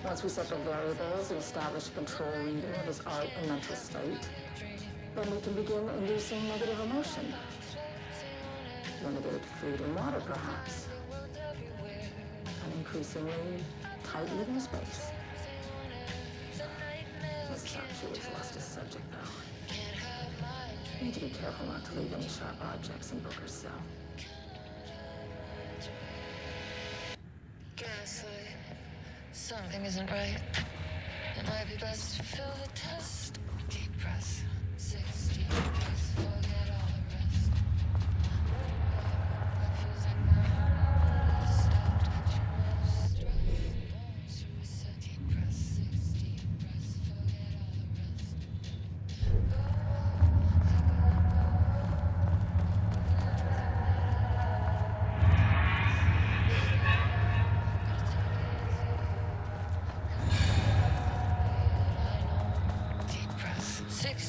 Once we set the variables and establish a control reading of his art and mental state, then we can begin inducing negative emotion. Limited food and water, perhaps. An increasingly tight living space. This is how Jules lost his subject, though. You need to be careful not to leave any sharp objects in Booker's cell. Gaslight. Something isn't right. It might be best to fill the test. Deep breath. 6 deep breaths. Forget all the rest. It feels like my heart has stopped. Too much stress. Should we set deep breath? 6 deep breaths. Forget all the rest. Deep breath. 6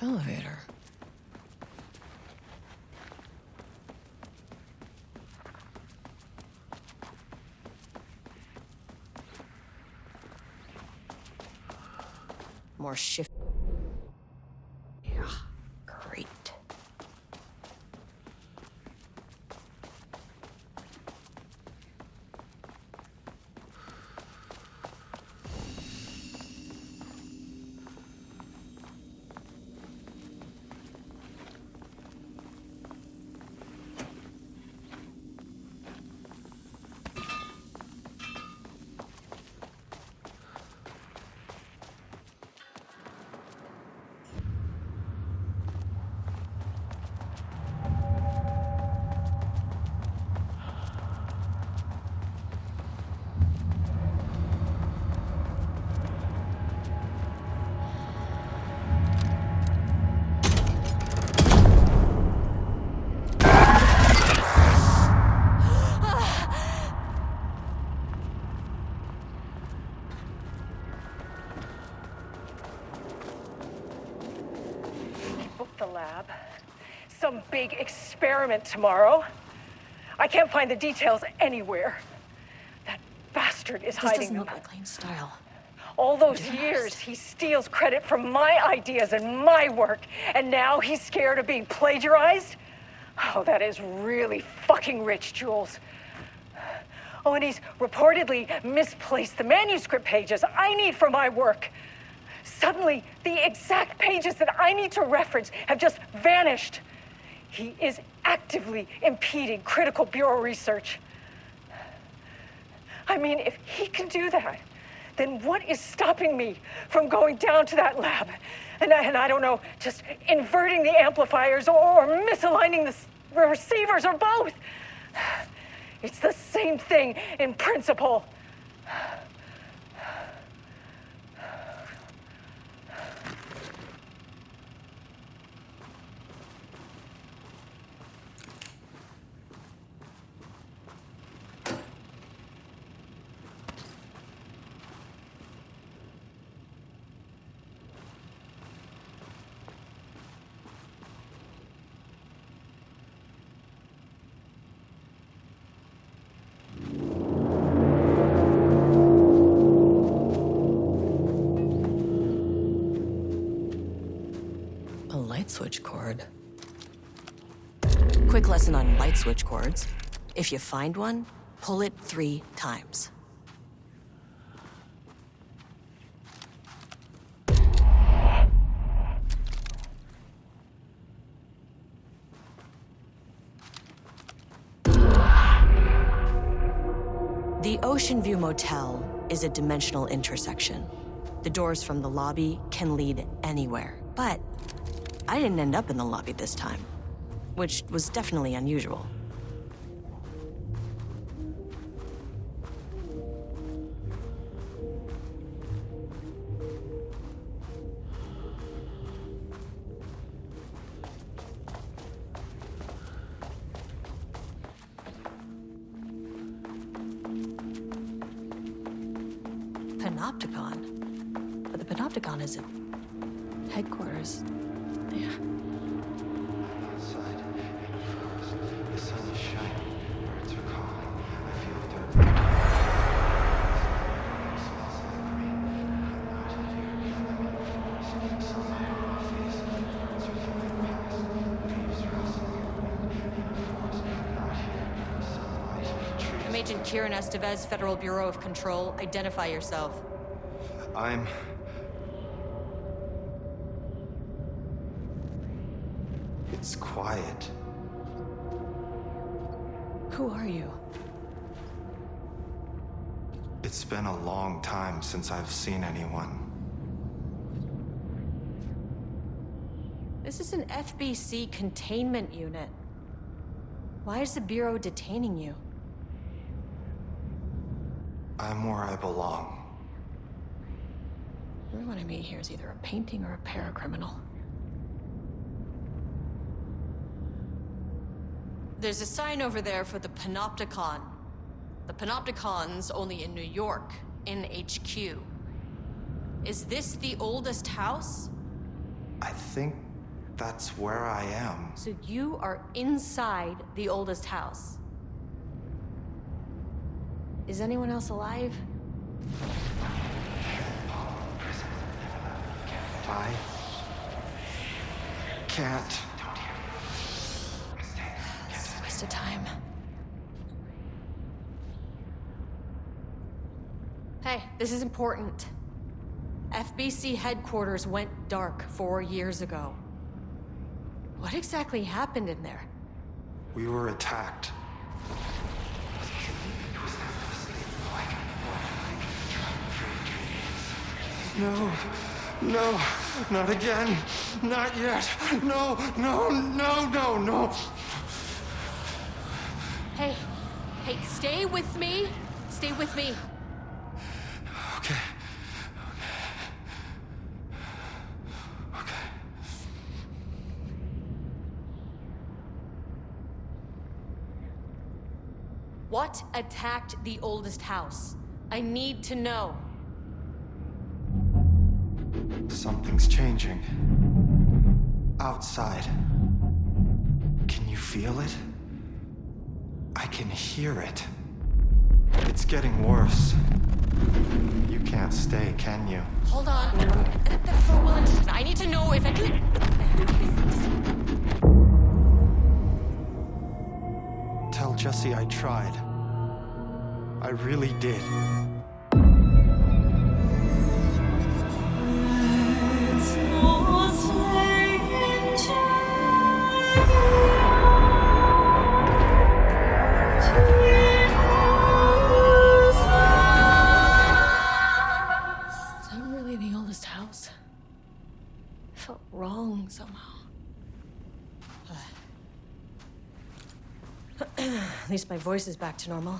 Elevator. More shift. Yeah, great. The lab. Some big experiment tomorrow. I can't find the details anywhere. That bastard is hiding doesn't them. look like Lane's style. All those years, he steals credit for my ideas and my work, and now he's scared of being plagiarized? Oh, that is really fucking rich, Jules. Oh, and he's reportedly misplaced the manuscript pages I need for my work. Suddenly, the exact pages that I need to reference have just vanished. He is actively impeding critical bureau research. I mean, if he can do that, then what is stopping me from going down to that lab? And I don't know, just inverting the amplifiers or misaligning the receivers or both. It's the same thing in principle. Switch cord. Quick lesson on light switch cords. If you find one, pull it 3 times. The Ocean View Motel is a dimensional intersection. The doors from the lobby can lead anywhere, but I didn't end up in the lobby this time, which was definitely unusual. Panopticon? But the Panopticon isn't headquarters. Yeah. Outside, in a forest, the sun is shining, birds are calling. I feel dirt. It smells like rain. I'm not here. I'm in the forest. Sunlight on my face. Birds are flying past. Leaves rustling in the wind. In the forest. Not here. Sunlight. Trees. I'm Agent Kieran Estevez, Federal Bureau of Control. Identify yourself. It's quiet. Who are you? It's been a long time since I've seen anyone. This is an FBC containment unit. Why is the Bureau detaining you? I'm where I belong. Everyone I meet here is either a painting or a paracriminal. There's a sign over there for the Panopticon. The Panopticon's only in New York, in HQ. Is this the oldest house? I think That's where I am. So you are inside the oldest house. Is anyone else alive? I can't. It's a waste of time. Hey, this is important. FBC headquarters went dark 4 years ago. What exactly happened in there? We were attacked. No, no, not again. Not yet. No, no, no, no, no. Hey, stay with me. Stay with me. Okay. Okay. What attacked the oldest house? I need to know. Something's changing. Outside. Can you feel it? I can hear it. It's getting worse. You can't stay, can you? Hold on. I need to know if I can... Tell Jesse I tried. I really did. Somehow. At least my voice is back to normal.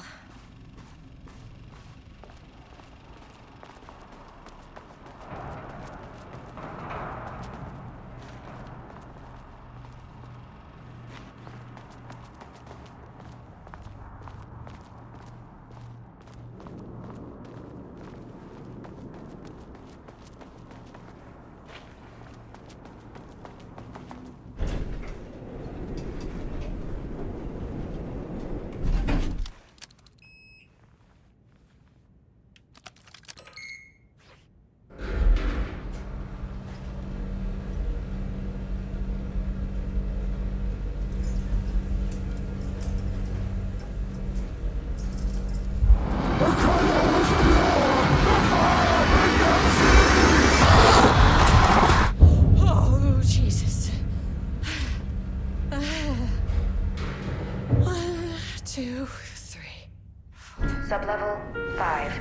Sublevel 5.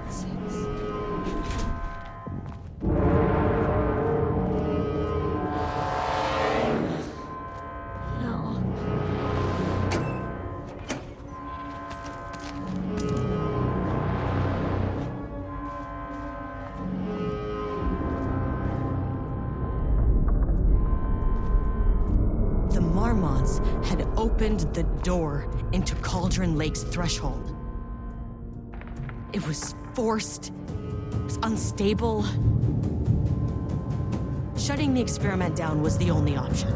6. No. The Marmonts had opened the door into Cauldron Lake's threshold. It was forced, it was unstable. Shutting the experiment down was the only option.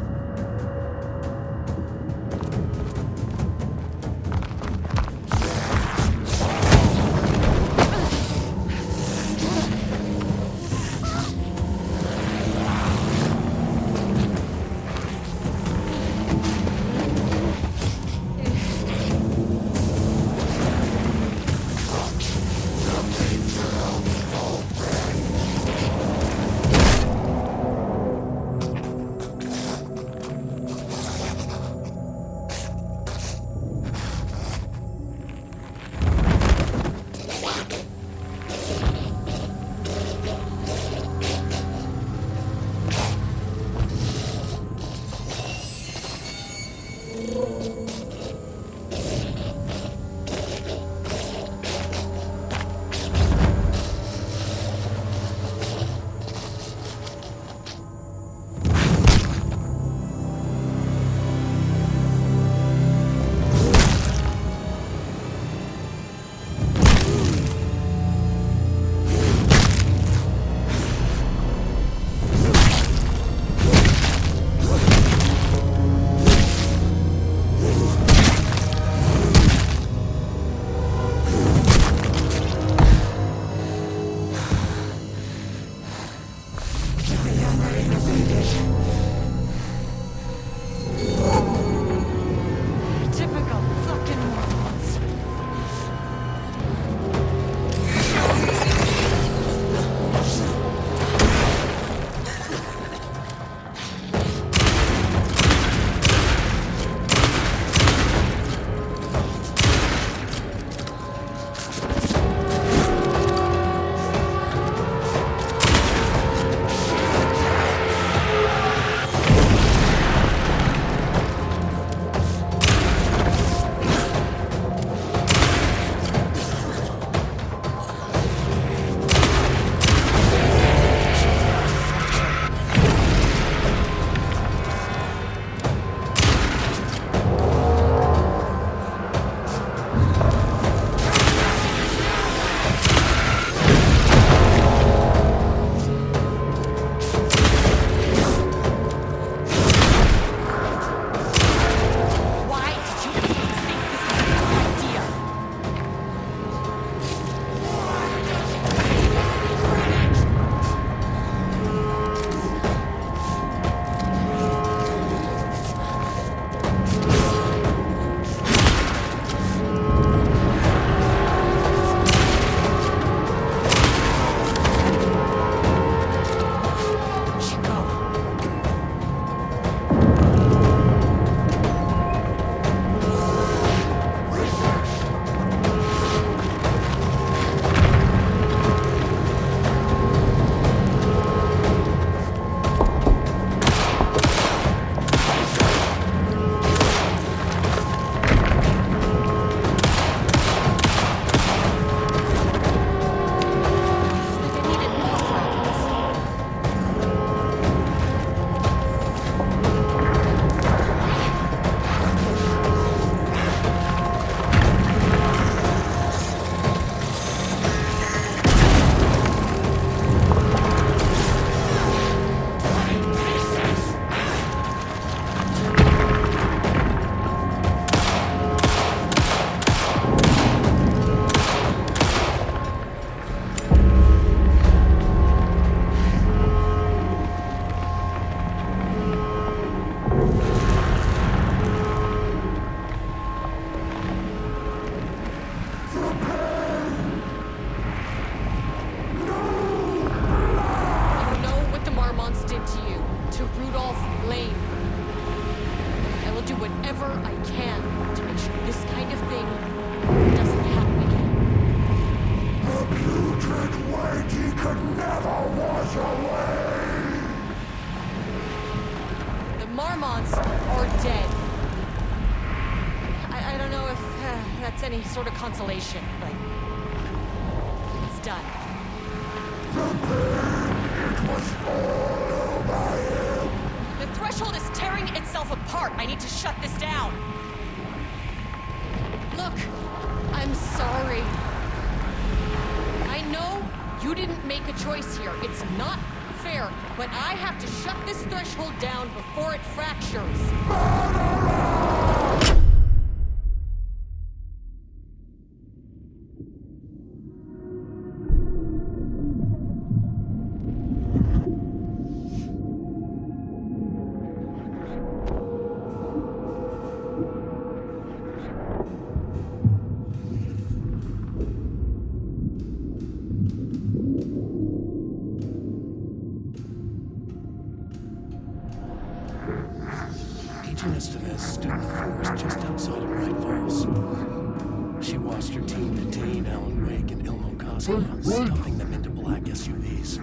whatever I can to make sure this kind of thing doesn't happen again. The putrid weight he could never wash away! The Marmonts are dead. I don't know if that's any sort of consolation, but it's done. The pain, it was all by him! The threshold is tearing itself apart. I need to shut this down. Look, I'm sorry. I know you didn't make a choice here. It's not fair, but I have to shut this threshold down before it fractures. Stood in the forest just outside of Bright Falls. She watched her team detain Alan Wake and Ilmo Casper, stuffing them into black SUVs.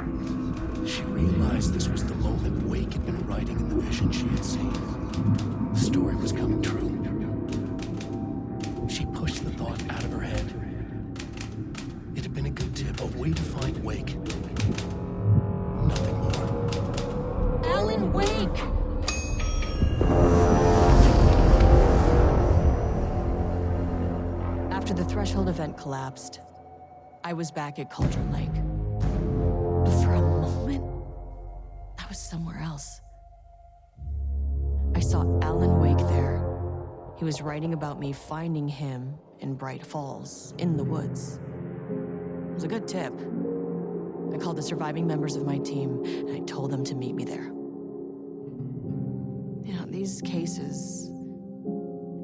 She realized this was the moment Wake had been writing in the vision she had seen. The story was coming true. She pushed the thought out of her head. It had been a good tip, a way to find Wake. Nothing more. Alan Wake! After the threshold event collapsed, I was back at Cauldron Lake. But for a moment, I was somewhere else. I saw Alan Wake there. He was writing about me finding him in Bright Falls, in the woods. It was a good tip. I called the surviving members of my team, and I told them to meet me there. You know, these cases,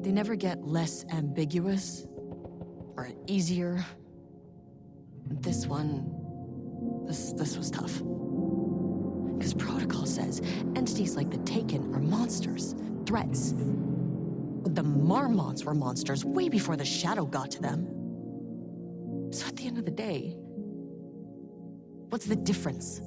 they never get less ambiguous or easier. This one, this was tough. Because protocol says entities like the Taken are monsters, threats. But the Marmonts were monsters way before the Shadow got to them. So at the end of the day, what's the difference?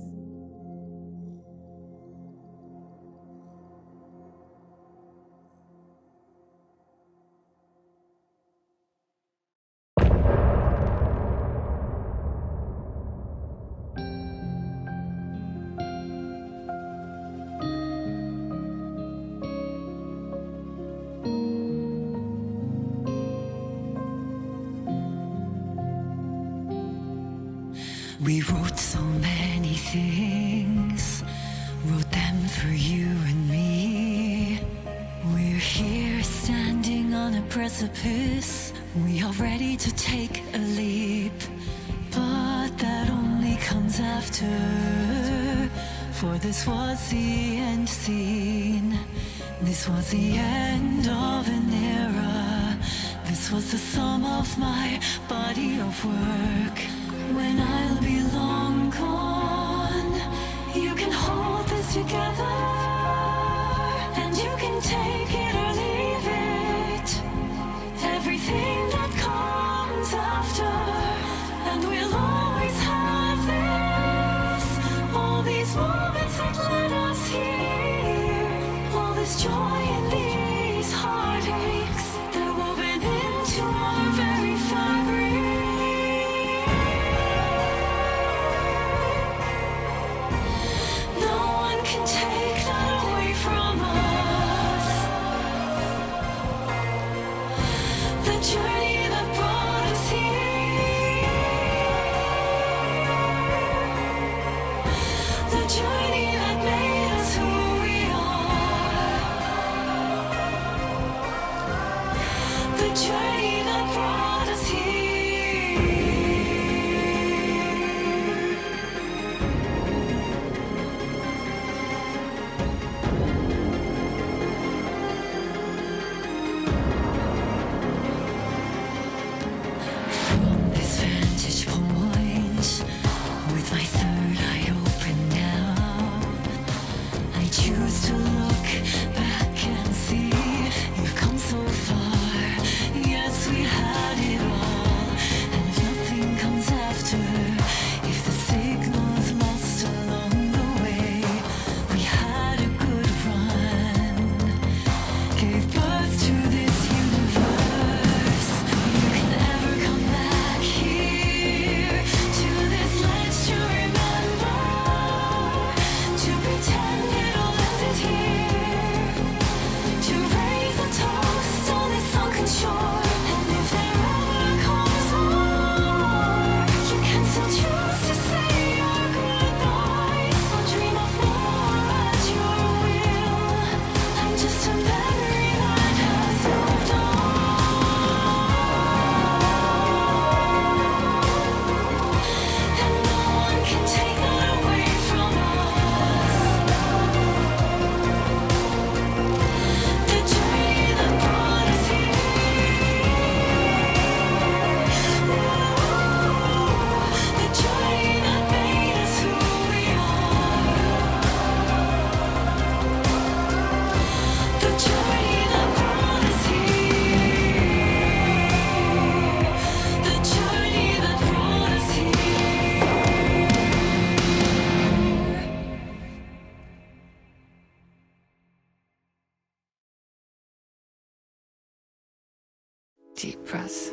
We wrote so many things, wrote them for you and me. We're here standing on a precipice. We are ready to take a leap, but that only comes after. For this was the end scene. This was the end of an era. This was the sum of my body of work. When I'll be long gone, you can hold this together, and you can take it or leave it. Everything that comes after, and we'll always have this. All these moments that led us here, all this joy and these heartaches, they're woven into our very fabric. Choose to look back and see if Deep breaths.